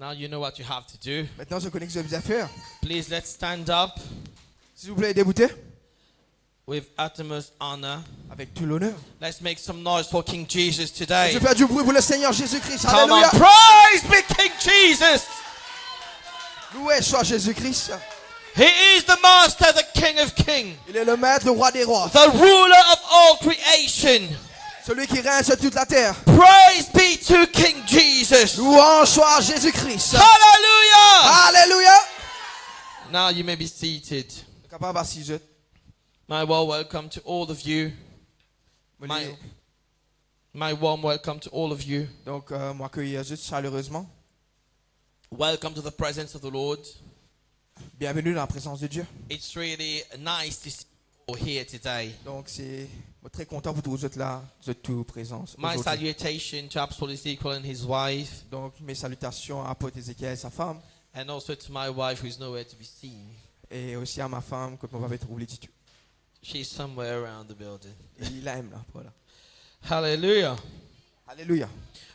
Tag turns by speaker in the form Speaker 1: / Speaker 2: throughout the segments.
Speaker 1: Now you know what you have to do.
Speaker 2: Maintenant, je connais ce que vous devez faire.
Speaker 1: Please let's stand up
Speaker 2: S'il vous plaît, débutez
Speaker 1: with utmost honor.
Speaker 2: avec tout l'honneur.
Speaker 1: Let's make some noise for King Jesus today.
Speaker 2: Je fais du bruit pour le Seigneur Jésus-Christ.
Speaker 1: Come on,
Speaker 2: Alléluia.
Speaker 1: praise be King Jesus.
Speaker 2: Loué soit Jésus-Christ.
Speaker 1: He is the Master, the King of Kings,
Speaker 2: Il est le maître, le roi des rois.
Speaker 1: the ruler of all creation.
Speaker 2: Celui qui règne sur toute la terre.
Speaker 1: Praise be to King Jesus.
Speaker 2: Louange soit Jésus-Christ.
Speaker 1: Hallelujah.
Speaker 2: Alléluia.
Speaker 1: Now you may be seated.
Speaker 2: Capable d'assis.
Speaker 1: My warm welcome to all of you. My warm welcome to all of you.
Speaker 2: Donc, moi accueillir juste chaleureusement.
Speaker 1: Welcome to the presence of the Lord.
Speaker 2: Bienvenue dans la présence de Dieu.
Speaker 1: It's really nice to see you all here today.
Speaker 2: Donc, c'est très content pour tous vous êtes là, vous êtes tous présents.
Speaker 1: My
Speaker 2: aujourd'hui.
Speaker 1: salutation to Apostle Ezekiel and his wife,
Speaker 2: Donc, mes salutations à Apôtre Ézéchiel et sa femme,
Speaker 1: and also to my wife who is nowhere to be seen.
Speaker 2: et aussi à ma femme, que mon papa trouve les titres.
Speaker 1: She's somewhere around the building.
Speaker 2: Et il aime là, voilà.
Speaker 1: Hallelujah.
Speaker 2: Alléluia.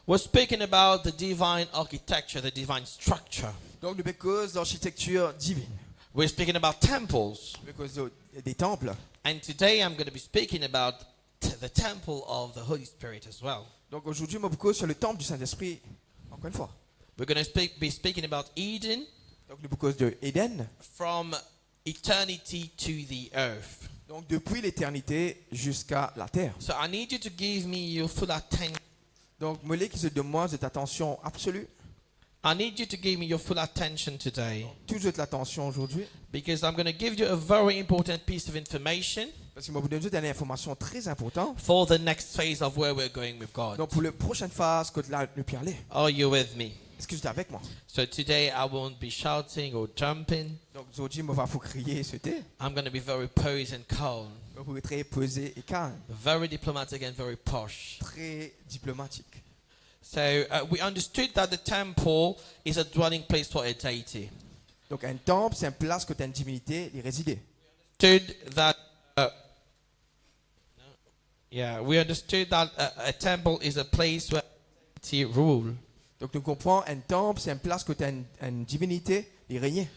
Speaker 1: We're speaking about the divine architecture, the divine structure.
Speaker 2: Donc, nous cause d'architecture divine,
Speaker 1: We're speaking about temples.
Speaker 2: nous cause des temples.
Speaker 1: And today I'm going to be speaking about the temple of the Holy Spirit as well.
Speaker 2: Donc, aujourd'hui, moi cause sur le temple du Saint-Esprit, encore une fois.
Speaker 1: We're going to be speaking about Eden
Speaker 2: Donc, nous cause de Éden.
Speaker 1: from eternity to the earth.
Speaker 2: Donc, depuis l'éternité jusqu'à la terre.
Speaker 1: So I need you to give me your full attention.
Speaker 2: Donc, me qui se demande cette attention absolue.
Speaker 1: I need you to give me your full attention today,
Speaker 2: Toute l'attention aujourd'hui.
Speaker 1: because I'm going to give you a very important piece of information
Speaker 2: Parce que moi, vous donne une information très importante.
Speaker 1: for the next phase of where we're going with God.
Speaker 2: Donc, pour la prochaine phase, que là, nous parler.
Speaker 1: Are you with me?
Speaker 2: Est-ce que vous êtes avec moi?
Speaker 1: So today I won't be shouting or jumping.
Speaker 2: Donc, aujourd'hui, moi, va vous crier et sauter.
Speaker 1: I'm going to be very posed and calm,
Speaker 2: Vous êtes très posé et calme.
Speaker 1: very diplomatic and very posh.
Speaker 2: Très diplomatique.
Speaker 1: So we understood that the temple is a dwelling place for a deity.
Speaker 2: Donc, un temple, c'est une place que tu as une divinité y résider.
Speaker 1: Understood that. We understood that a temple is a place where deity rule,
Speaker 2: Donc, nous comprenons, un temple, c'est une place que tu as une divinité y régner.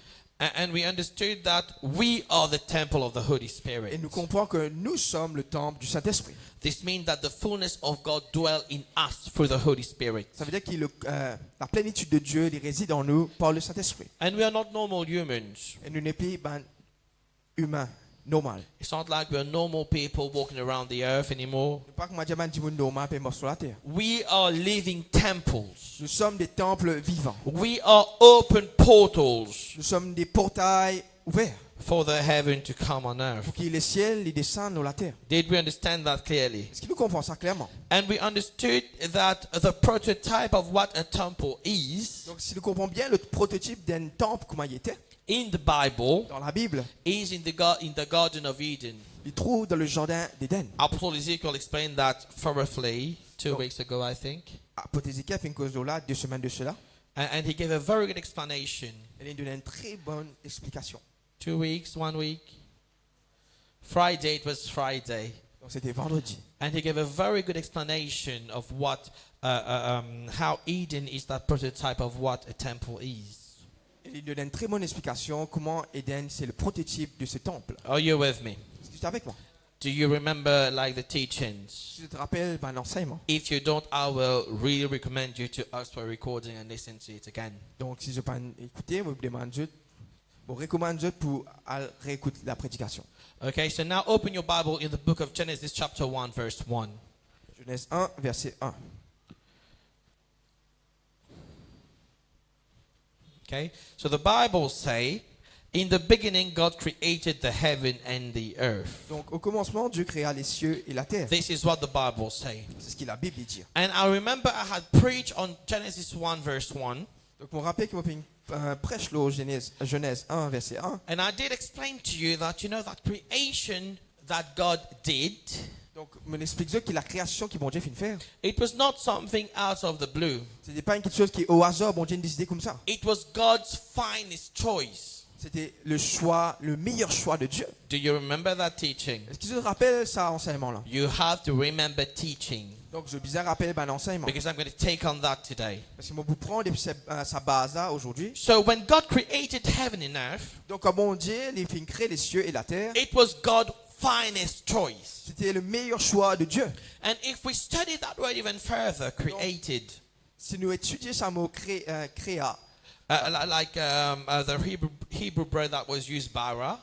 Speaker 1: and we understood that we are the temple of the Holy
Speaker 2: Et
Speaker 1: Spirit.
Speaker 2: nous comprenons que nous sommes le temple du Saint-Esprit.
Speaker 1: This means that the fullness of God dwells in us through the Holy Spirit.
Speaker 2: Ça veut dire que la plénitude de Dieu y réside en nous par le Saint-Esprit.
Speaker 1: And we are not normal humans.
Speaker 2: Et nous n'est pas humains, normal.
Speaker 1: It's not like we're normal people walking around the earth anymore.
Speaker 2: Nous pas comme un monde normal et mort sur la terre.
Speaker 1: We are living temples.
Speaker 2: Nous sommes des temples vivants.
Speaker 1: We are open portals
Speaker 2: Nous sommes des portails ouverts
Speaker 1: for the heaven to come on earth.
Speaker 2: pour que les ciels les descendent sur la terre.
Speaker 1: Did we understand that clearly?
Speaker 2: Est-ce que nous comprenons ça clairement?
Speaker 1: And we understood that the prototype of what a temple is
Speaker 2: Donc, si nous comprenons bien le prototype d'un temple, comment il était,
Speaker 1: in the Bible
Speaker 2: dans la Bible,
Speaker 1: is in the Garden of Eden.
Speaker 2: il trouve dans le jardin d'Éden.
Speaker 1: Apostle Ezekiel explained that thoroughly 2 weeks ago, I think.
Speaker 2: Apôtre Ézéchiel a fait une cause de là, 2 semaines de cela.
Speaker 1: And he gave a very good explanation.
Speaker 2: Elle a donné une très bonne explication.
Speaker 1: 2 weeks, 1 week. Friday, it was Friday.
Speaker 2: Donc, c'était vendredi.
Speaker 1: And he gave a very good explanation of what, how Eden is that prototype of what a temple is.
Speaker 2: Il donne une très bonne explication comment Éden c'est le prototype de ce temple.
Speaker 1: Are you with me?
Speaker 2: Est-ce que tu es avec moi?
Speaker 1: Do you remember like the teachings?
Speaker 2: Si tu te rappelles l'enseignement.
Speaker 1: If you don't, I will really recommend you to ask for a recording and listen to it again.
Speaker 2: Donc si je ne peux pas écouter, je vous demande juste, je vous recommande juste pour réécouter la prédication.
Speaker 1: Okay, so now open your Bible in the book of Genesis chapter 1 verse 1.
Speaker 2: Genèse 1, verset 1.
Speaker 1: Okay, so the Bible say, in the beginning God created the heaven and the earth.
Speaker 2: Donc au commencement, Dieu créa les cieux et la terre.
Speaker 1: This is what the Bible say.
Speaker 2: C'est ce que la Bible dit.
Speaker 1: And I remember I had preached on Genesis 1 verse 1.
Speaker 2: Donc je me rappelle qu'il m'a fait une prêche là, Genèse 1, verset 1.
Speaker 1: And I did explain to you that, you know, that creation that God did,
Speaker 2: Donc je m'explique que la création que bon Dieu fait faire,
Speaker 1: it was not something out of the blue.
Speaker 2: ce n'est pas quelque chose qui est au hasard, bon Dieu a décidé comme ça.
Speaker 1: It was God's finest choice.
Speaker 2: C'était le choix, le meilleur choix de Dieu.
Speaker 1: Do you remember that teaching?
Speaker 2: Est-ce qu'ils se rappellent ça enseignement-là?
Speaker 1: You have to remember teaching
Speaker 2: Donc, je bien rappeler ben enseignement.
Speaker 1: because I'm going to take on that today.
Speaker 2: Parce que moi, vous prendre depuis sa base là aujourd'hui.
Speaker 1: So when God created heaven and earth,
Speaker 2: Donc, comme on dit, il fit créer les cieux et la terre.
Speaker 1: it was God's finest choice.
Speaker 2: C'était le meilleur choix de Dieu.
Speaker 1: And if we study that word even further, created,
Speaker 2: Si nous étudions ce mot créa,
Speaker 1: like the Hebrew word that was used, bara,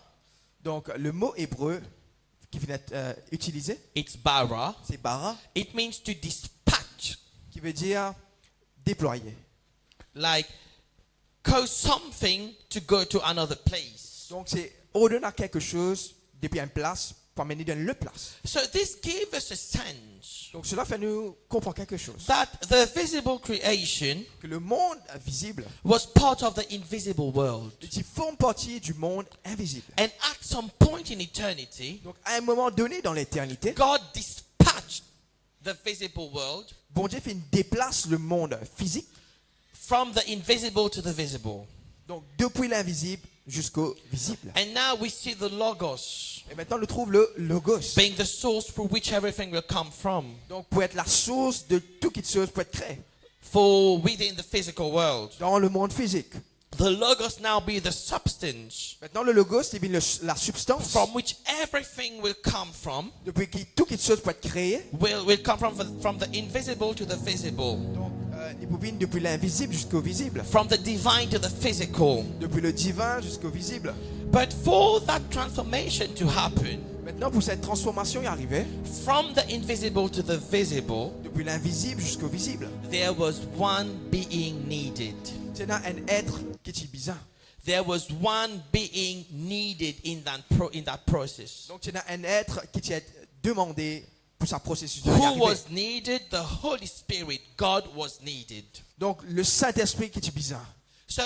Speaker 2: donc le mot hébreu qui vient d'être utilisé,
Speaker 1: it's bara.
Speaker 2: c'est bara,
Speaker 1: It means to dispatch,
Speaker 2: qui veut dire déployer.
Speaker 1: like cause something to go to another place.
Speaker 2: Donc, c'est ordonner quelque chose depuis une place pour amener dans l'autre place.
Speaker 1: So this gave us a sense
Speaker 2: Donc, cela fait nous comprendre quelque chose.
Speaker 1: that the visible creation
Speaker 2: Que le monde visible,
Speaker 1: was part of the invisible world.
Speaker 2: qui forme partie du monde invisible.
Speaker 1: And at some point in eternity,
Speaker 2: Donc, à un moment donné dans l'éternité,
Speaker 1: God dispatched the visible world
Speaker 2: bon Dieu déplace le monde physique,
Speaker 1: from the invisible to the visible.
Speaker 2: donc depuis l'invisible jusqu'au visible.
Speaker 1: And now we see the Logos
Speaker 2: Et maintenant, on trouve le logos.
Speaker 1: being the source for which everything will come from.
Speaker 2: Donc, pour être la source de toute quelque chose pour être créé
Speaker 1: For within the physical world,
Speaker 2: dans le monde physique.
Speaker 1: the Logos now be the substance
Speaker 2: Maintenant, le logos, c'est bien la substance
Speaker 1: from which everything will come from,
Speaker 2: depuis qui toute quelque chose peut être créé.
Speaker 1: will come from the invisible to the visible,
Speaker 2: Donc, il peut venir depuis l'invisible jusqu'au visible.
Speaker 1: from the divine to the physical.
Speaker 2: Depuis le divin jusqu'au visible.
Speaker 1: But for that transformation to happen,
Speaker 2: Maintenant, pour cette transformation y arriver,
Speaker 1: from the invisible to the visible,
Speaker 2: depuis l'invisible jusqu'au visible,
Speaker 1: there was one being needed.
Speaker 2: c'est un être qui est bizarre.
Speaker 1: There was one being needed in that process.
Speaker 2: Donc, c'est un être qui est demandé pour sa processus de y
Speaker 1: Who
Speaker 2: arriver.
Speaker 1: was needed? The Holy Spirit. God was needed.
Speaker 2: Donc, le Saint-Esprit qui est bizarre.
Speaker 1: So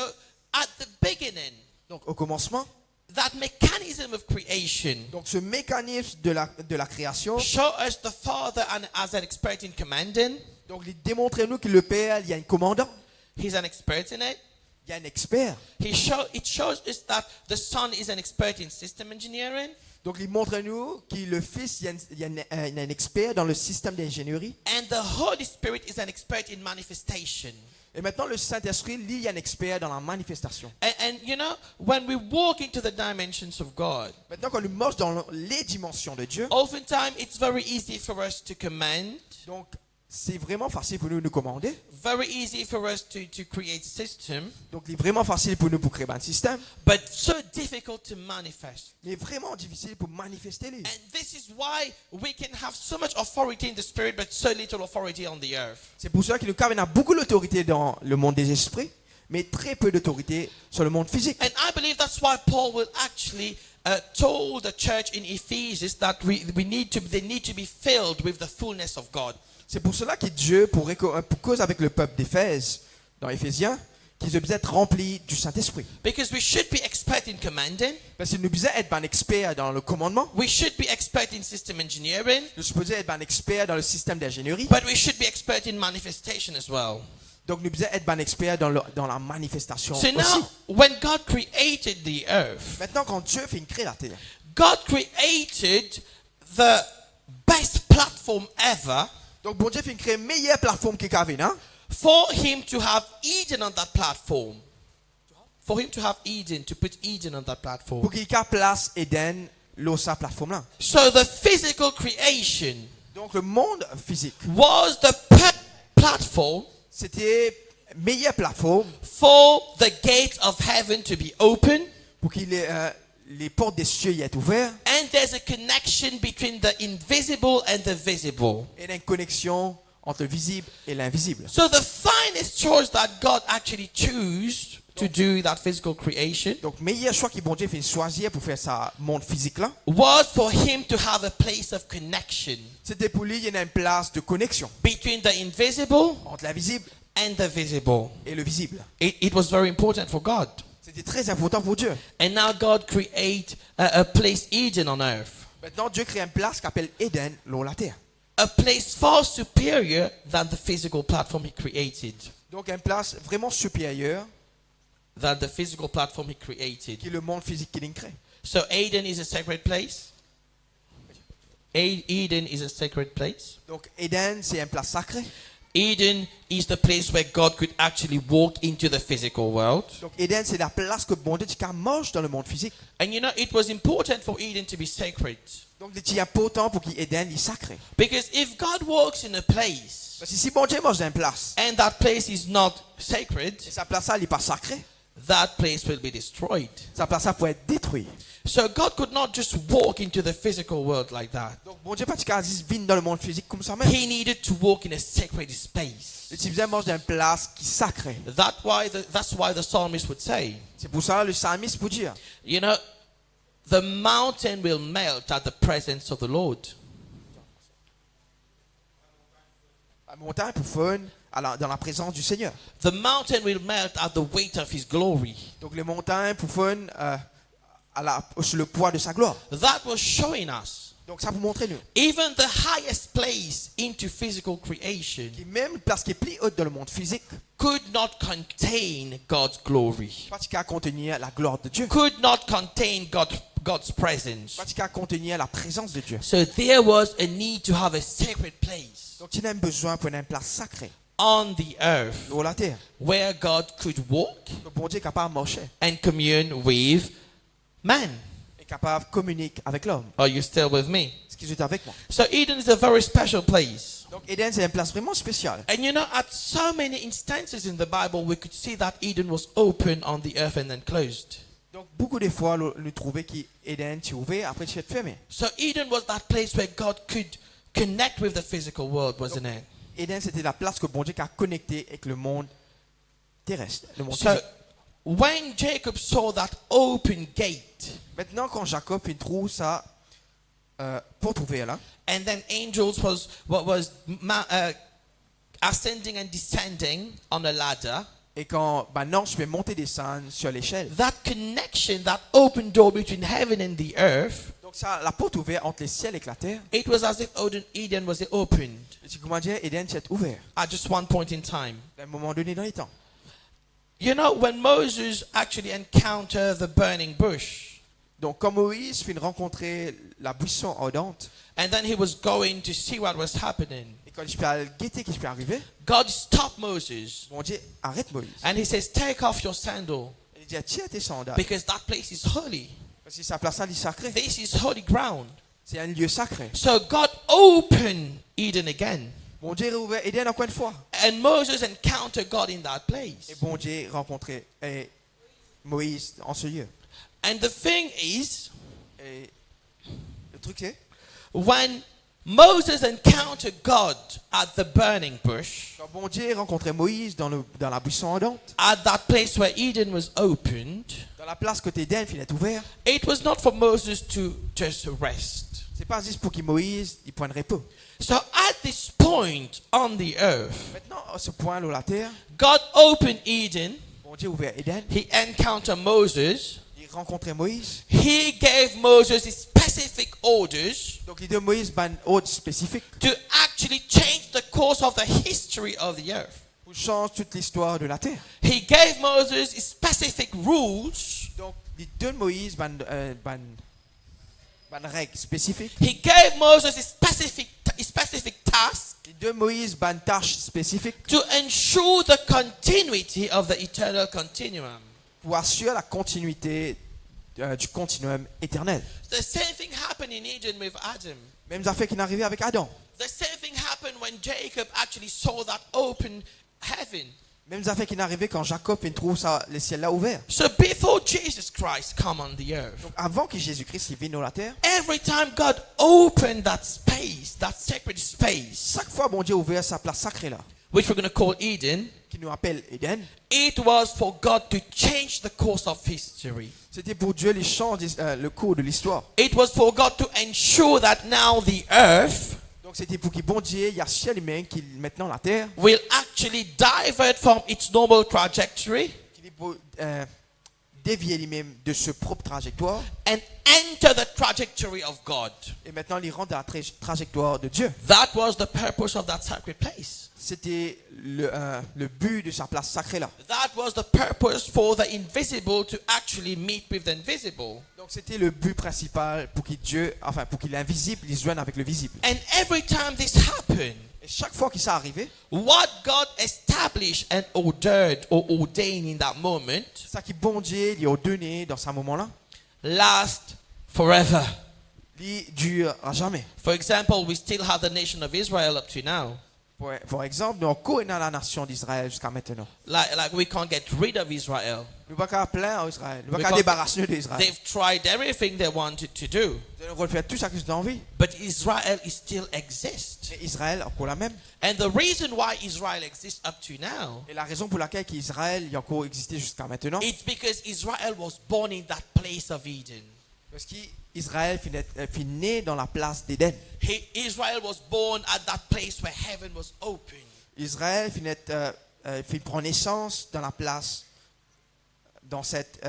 Speaker 1: at the beginning,
Speaker 2: Donc, au commencement,
Speaker 1: that mechanism of creation
Speaker 2: donc ce mécanisme de la création,
Speaker 1: show us the Father as an expert in commanding.
Speaker 2: donc il démontre nous que le Père, il y a un commandant,
Speaker 1: He's an expert in it.
Speaker 2: il y a un expert.
Speaker 1: It shows us that the Son is an expert in system engineering.
Speaker 2: Donc, il montre nous que le Fils, il y a un expert dans le système d'ingénierie.
Speaker 1: And the Holy Spirit is an expert in manifestation.
Speaker 2: Et maintenant, le Saint-Esprit, lui, il y a un expert dans la manifestation.
Speaker 1: And you know, when we walk into the dimensions of God,
Speaker 2: Maintenant, quand nous marchons dans les dimensions de Dieu,
Speaker 1: oftentimes it's very easy for us to command,
Speaker 2: donc c'est vraiment facile pour nous de commander.
Speaker 1: very easy for us to create system,
Speaker 2: Donc, il est vraiment facile pour nous pour créer un système,
Speaker 1: but so difficult to manifest.
Speaker 2: mais vraiment difficile pour manifester lui.
Speaker 1: And this is why we can have so much authority in the spirit, but so little authority on the earth.
Speaker 2: C'est pour ça que nous avons beaucoup d'autorité dans le monde des esprits, mais très peu d'autorité sur le monde physique.
Speaker 1: And I believe that's why Paul will actually told the church in Ephesus that they need to be filled with the fullness of God.
Speaker 2: C'est pour cela que Dieu, pour cause avec le peuple d'Éphèse, dans Éphésiens, qu'ils doivent être remplis du Saint-Esprit.
Speaker 1: Because we should be expert in commanding.
Speaker 2: Parce qu'il nous disait être un expert dans le commandement.
Speaker 1: We should be expert in system engineering.
Speaker 2: Nous supposons être un expert dans le système d'ingénierie.
Speaker 1: But we should be expert in manifestation as well.
Speaker 2: Donc nous disons être un expert dans la manifestation
Speaker 1: So
Speaker 2: aussi.
Speaker 1: now, when God created the earth,
Speaker 2: Maintenant, quand Dieu fait créer la terre,
Speaker 1: God created the best platform ever
Speaker 2: donc bon Dieu fait créer une meilleure plateforme qu'il y avait, hein?
Speaker 1: for him to have Eden on that platform. For him to have Eden, to put Eden on that platform.
Speaker 2: Pour qu'il y ait place Eden, sa plateforme là.
Speaker 1: So the physical creation
Speaker 2: Donc le monde physique,
Speaker 1: was the platform
Speaker 2: c'était meilleure plateforme
Speaker 1: for the gates of heaven to be open.
Speaker 2: pour qu'il les portes des cieux y aient ouvertes.
Speaker 1: And there's a connection between the invisible and the visible.
Speaker 2: Et il y a une connexion entre le visible et l'invisible.
Speaker 1: So the finest choice that God actually chose to do that physical creation
Speaker 2: Donc meilleur choix que bon Dieu fait choisir pour faire ça monde physique là,
Speaker 1: was for him to have a place of connection
Speaker 2: c'était pour lui il y a une place de connexion
Speaker 1: between the invisible
Speaker 2: entre l'invisible
Speaker 1: and the visible.
Speaker 2: et le visible.
Speaker 1: It was very important for God.
Speaker 2: C'était très important pour Dieu.
Speaker 1: And now God create a place Eden on earth.
Speaker 2: Maintenant Dieu crée une place qu'appelle Eden sur la terre.
Speaker 1: A place far superior than the physical platform he created.
Speaker 2: Donc une place vraiment supérieure
Speaker 1: than the physical platform he created.
Speaker 2: qui est le monde physique qu'il crée.
Speaker 1: So Eden is a sacred place. Eden is a sacred place.
Speaker 2: Donc Éden, c'est une place sacrée.
Speaker 1: Eden is the place where God could actually walk into the physical world.
Speaker 2: Donc Éden, c'est la place que bon Dieu marche dans le monde physique.
Speaker 1: And you know, it was important for Eden to be sacred.
Speaker 2: Donc c'est important pour qu'Éden est sacré.
Speaker 1: Because if God walks in a place
Speaker 2: Parce que si bon Dieu marche dans une place,
Speaker 1: and that place is not sacred,
Speaker 2: et sa place là, elle n'est pas sacrée,
Speaker 1: that place will be destroyed.
Speaker 2: sa place là pourrait être détruite.
Speaker 1: So God could not just walk into the physical world like that.
Speaker 2: Donc bon Dieu pas juste vient dans le monde physique comme ça même.
Speaker 1: He needed to walk in a sacred space.
Speaker 2: Il faisait marche dans une place qui est sacrée.
Speaker 1: That's why the psalmist would say,
Speaker 2: C'est pour ça le psalmiste peut dire,
Speaker 1: you know, the mountain will melt at the presence of the Lord.
Speaker 2: la montagne pour fun dans la présence du Seigneur.
Speaker 1: The mountain will melt at the weight of his glory.
Speaker 2: Donc les montagnes pour fun sur le poids de sa gloire.
Speaker 1: That was showing us
Speaker 2: Donc ça pour montrer nous.
Speaker 1: even the highest place into physical creation
Speaker 2: Qui même une place qui est plus haute dans le monde physique,
Speaker 1: could not contain God's glory,
Speaker 2: pas qu'à contenir la gloire de Dieu,
Speaker 1: could not contain God's presence.
Speaker 2: pas qu'à contenir la présence de Dieu.
Speaker 1: So there was a need to have a sacred place
Speaker 2: Donc il a besoin pour une place sacrée
Speaker 1: on the earth
Speaker 2: sur la terre.
Speaker 1: where God could walk
Speaker 2: Le bon Dieu est capable de marcher,
Speaker 1: and commune with man.
Speaker 2: est capable de communiquer avec l'homme.
Speaker 1: Are you still with me?
Speaker 2: Est-ce que vous êtes avec moi?
Speaker 1: So Eden is a very special place.
Speaker 2: Donc Éden, c'est une place vraiment spéciale.
Speaker 1: And you know, at so many instances in the Bible, we could see that Eden was open on the earth and then closed.
Speaker 2: Donc beaucoup de fois, nous trouvons qu'Éden est ouvert, après il est fermé.
Speaker 1: So Eden was that place where God could connect with the physical world, wasn't it?
Speaker 2: Éden, c'était la place que bon Dieu a connecté avec le monde terrestre, le monde
Speaker 1: So
Speaker 2: physique.
Speaker 1: when Jacob saw that open gate,
Speaker 2: Maintenant, quand Jacob il trouve ça pour trouver là,
Speaker 1: and then angels was ascending and descending on a ladder,
Speaker 2: et quand l'ange peut monter et descendre sur l'échelle.
Speaker 1: that connection, that open door between heaven and the earth,
Speaker 2: Donc ça, la porte ouverte entre le ciel et la terre.
Speaker 1: it was as if Eden was opened
Speaker 2: Et comment dire, Éden s'est ouvert
Speaker 1: at just one point in time.
Speaker 2: à un moment donné dans les temps.
Speaker 1: You know, when Moses actually encountered the burning bush,
Speaker 2: Donc quand Moïse fit rencontrer la buisson ardente,
Speaker 1: and then he was going to see what was happening,
Speaker 2: et quand il peut guetter qui peut arriver,
Speaker 1: God stopped Moses
Speaker 2: bon Dieu arrête Moïse.
Speaker 1: and he says, take off your sandal
Speaker 2: Il dit tiens tes sandales,
Speaker 1: because that place is holy.
Speaker 2: parce que sa place là est sacrée.
Speaker 1: This is holy ground.
Speaker 2: C'est un lieu sacré.
Speaker 1: So God opened Eden again.
Speaker 2: Bon Dieu ouvert Éden encore une fois.
Speaker 1: And Moses encountered God in that place.
Speaker 2: Et bon Dieu rencontrait Moïse en ce lieu.
Speaker 1: And the thing is,
Speaker 2: Et le truc c'est,
Speaker 1: when Moses encountered God at the burning bush,
Speaker 2: quand bon Dieu rencontrait Moïse dans la buisson ardente,
Speaker 1: at that place where Eden was opened,
Speaker 2: dans la place côté Éden qui est ouvert,
Speaker 1: it was not for Moses to just rest.
Speaker 2: c'est pas juste pour que Moïse il prenne repos.
Speaker 1: So at this point on the earth,
Speaker 2: Maintenant, à ce point là la terre,
Speaker 1: God opened Eden.
Speaker 2: bon Dieu ouvert Éden,
Speaker 1: He encountered Moses.
Speaker 2: il rencontrait Moïse.
Speaker 1: He gave Moses specific orders
Speaker 2: Donc il dit à Moïse un ordre spécifique
Speaker 1: to actually change the course of the history of the earth.
Speaker 2: pour changer toute l'histoire de la terre.
Speaker 1: He gave Moses specific rules.
Speaker 2: Donc il donne Moïse une règle spécifique.
Speaker 1: He gave Moses specific tasks
Speaker 2: Il donne Moïse une tâche spécifique
Speaker 1: to ensure the continuity of the eternal continuum.
Speaker 2: pour assurer la continuité du continuum éternel.
Speaker 1: The same thing happened in Eden with Adam.
Speaker 2: Même affaire qui est arrivé avec Adam.
Speaker 1: The same thing happened when Jacob actually saw that open heaven.
Speaker 2: Même affaire qui est arrivé quand Jacob trouve ça, le ciel là ouvert.
Speaker 1: So before Jesus Christ come on the earth,
Speaker 2: Donc avant que Jésus-Christ vienne sur la terre,
Speaker 1: every time God opened that space, that sacred space,
Speaker 2: chaque fois bon Dieu a ouvert sa place sacrée là,
Speaker 1: which we're going to call Eden,
Speaker 2: qui nous appelle Éden,
Speaker 1: it was for God to change the course of history.
Speaker 2: c'était pour Dieu les changer le cours de l'histoire.
Speaker 1: It was for God to ensure that now the earth
Speaker 2: Donc c'était pour que bon Dieu, il y a ciel humain qui maintenant la terre,
Speaker 1: will actually divert from its normal trajectory
Speaker 2: qui est pour dévier lui-même de ce propre trajectoire
Speaker 1: and enter the trajectory of God.
Speaker 2: et maintenant il rentre dans la trajectoire de Dieu.
Speaker 1: That was the purpose of that sacred place.
Speaker 2: C'était le but de sa place sacrée là.
Speaker 1: That was the purpose for the invisible to actually meet with the invisible.
Speaker 2: Donc c'était le but principal pour qu'il l'invisible il se joigne avec le visible.
Speaker 1: And every time this happened,
Speaker 2: Et chaque fois que ça arrivait,
Speaker 1: what God established and ordained in that moment
Speaker 2: ça qui bon Dieu lui a donné dans ce moment-là,
Speaker 1: lasts forever.
Speaker 2: il dure à jamais.
Speaker 1: For example, we still have the nation of Israel up to now.
Speaker 2: Par exemple, nous connaissons la nation d'Israël jusqu'à maintenant.
Speaker 1: Like we can't get rid of Israel.
Speaker 2: Nous ne pouvons pas plaindre Israël. Nous ne pouvons pas
Speaker 1: Because
Speaker 2: débarrasser d'Israël.
Speaker 1: They've tried everything they wanted to do.
Speaker 2: Nous devons faire tout ça que nous avons envie.
Speaker 1: But Israel is still exists.
Speaker 2: Mais Israël encore la même.
Speaker 1: And the reason why Israel exists up to now,
Speaker 2: Et la raison pour laquelle Israël a encore existé jusqu'à maintenant,
Speaker 1: it's because Israel was born in that place of Eden.
Speaker 2: parce qu'Israël finit né dans la place d'Éden.
Speaker 1: Israel was born at that place where heaven was open.
Speaker 2: Israël prend naissance dans la place, dans cette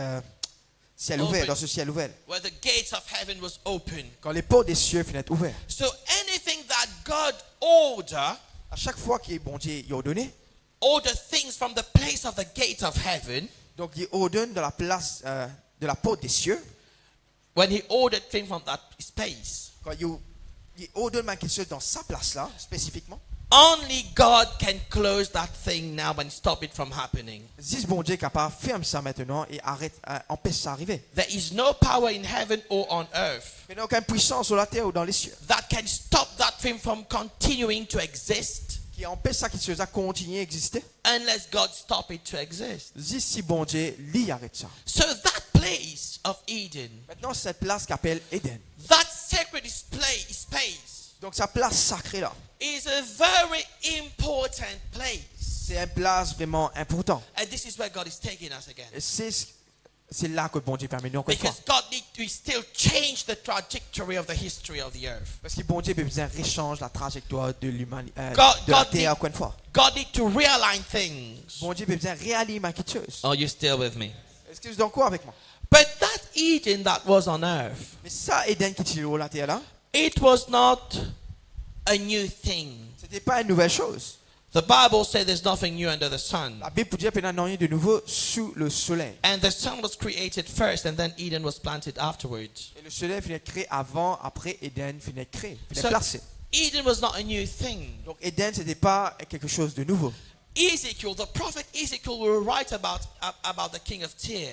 Speaker 2: ciel ouvert, dans ce ciel ouvert.
Speaker 1: Where the gates of heaven was open.
Speaker 2: Quand les portes des cieux finissent ouvertes.
Speaker 1: So anything that God ordered,
Speaker 2: À chaque fois qu'il bon Dieu il ordonne,
Speaker 1: order things from the place of the gate of heaven.
Speaker 2: donc il ordonne de la place de la porte des cieux.
Speaker 1: When he ordered things from that space,
Speaker 2: Quand il ordonne quelque chose dans sa place là, spécifiquement.
Speaker 1: only God can close that thing now and stop it from happening.
Speaker 2: Si bon Dieu est capable, ferme ça maintenant et empêche ça d'arriver.
Speaker 1: There is no power in heaven or on earth
Speaker 2: Il n'y a aucune puissance sur la terre ou dans les cieux
Speaker 1: that can stop that thing from continuing to exist
Speaker 2: qui empêche ça quelque chose à continuer à exister.
Speaker 1: unless God stop it to exist.
Speaker 2: Si bon Dieu lui arrête ça.
Speaker 1: So that place of Eden,
Speaker 2: Maintenant, cette place qu'appelle Éden.
Speaker 1: that sacred space,
Speaker 2: Donc, sa place sacrée là,
Speaker 1: is a very important place.
Speaker 2: c'est une place vraiment importante.
Speaker 1: And this is where God is taking us again.
Speaker 2: Et c'est là que bon Dieu permet nous encore une fois.
Speaker 1: Because God needs to still change the trajectory of the history of the earth.
Speaker 2: Parce que bon Dieu a besoin de réchanger la trajectoire de l'humanité,
Speaker 1: God-
Speaker 2: de la
Speaker 1: God
Speaker 2: terre
Speaker 1: dit-
Speaker 2: encore une fois.
Speaker 1: God needs to realign things.
Speaker 2: Bon Dieu a besoin de réaligner quelque chose.
Speaker 1: Are you still with me?
Speaker 2: Est-ce que vous êtes d'accord avec moi?
Speaker 1: But that Eden that was on earth,
Speaker 2: Mais ça, Éden qui est sur la terre là,
Speaker 1: it was not a new thing.
Speaker 2: c'était pas une nouvelle chose.
Speaker 1: The Bible says there's nothing new under the sun.
Speaker 2: La Bible dit qu'il n'y a rien de nouveau sous le soleil.
Speaker 1: And the sun was created first and then Eden was planted afterwards.
Speaker 2: Et le soleil finit créé avant, après Éden finit créé, finit
Speaker 1: So-
Speaker 2: placé.
Speaker 1: Eden was not a new thing.
Speaker 2: Donc Éden, c'était pas quelque chose de nouveau.
Speaker 1: Ezekiel, the prophet Ezekiel will write about the king of Tyre.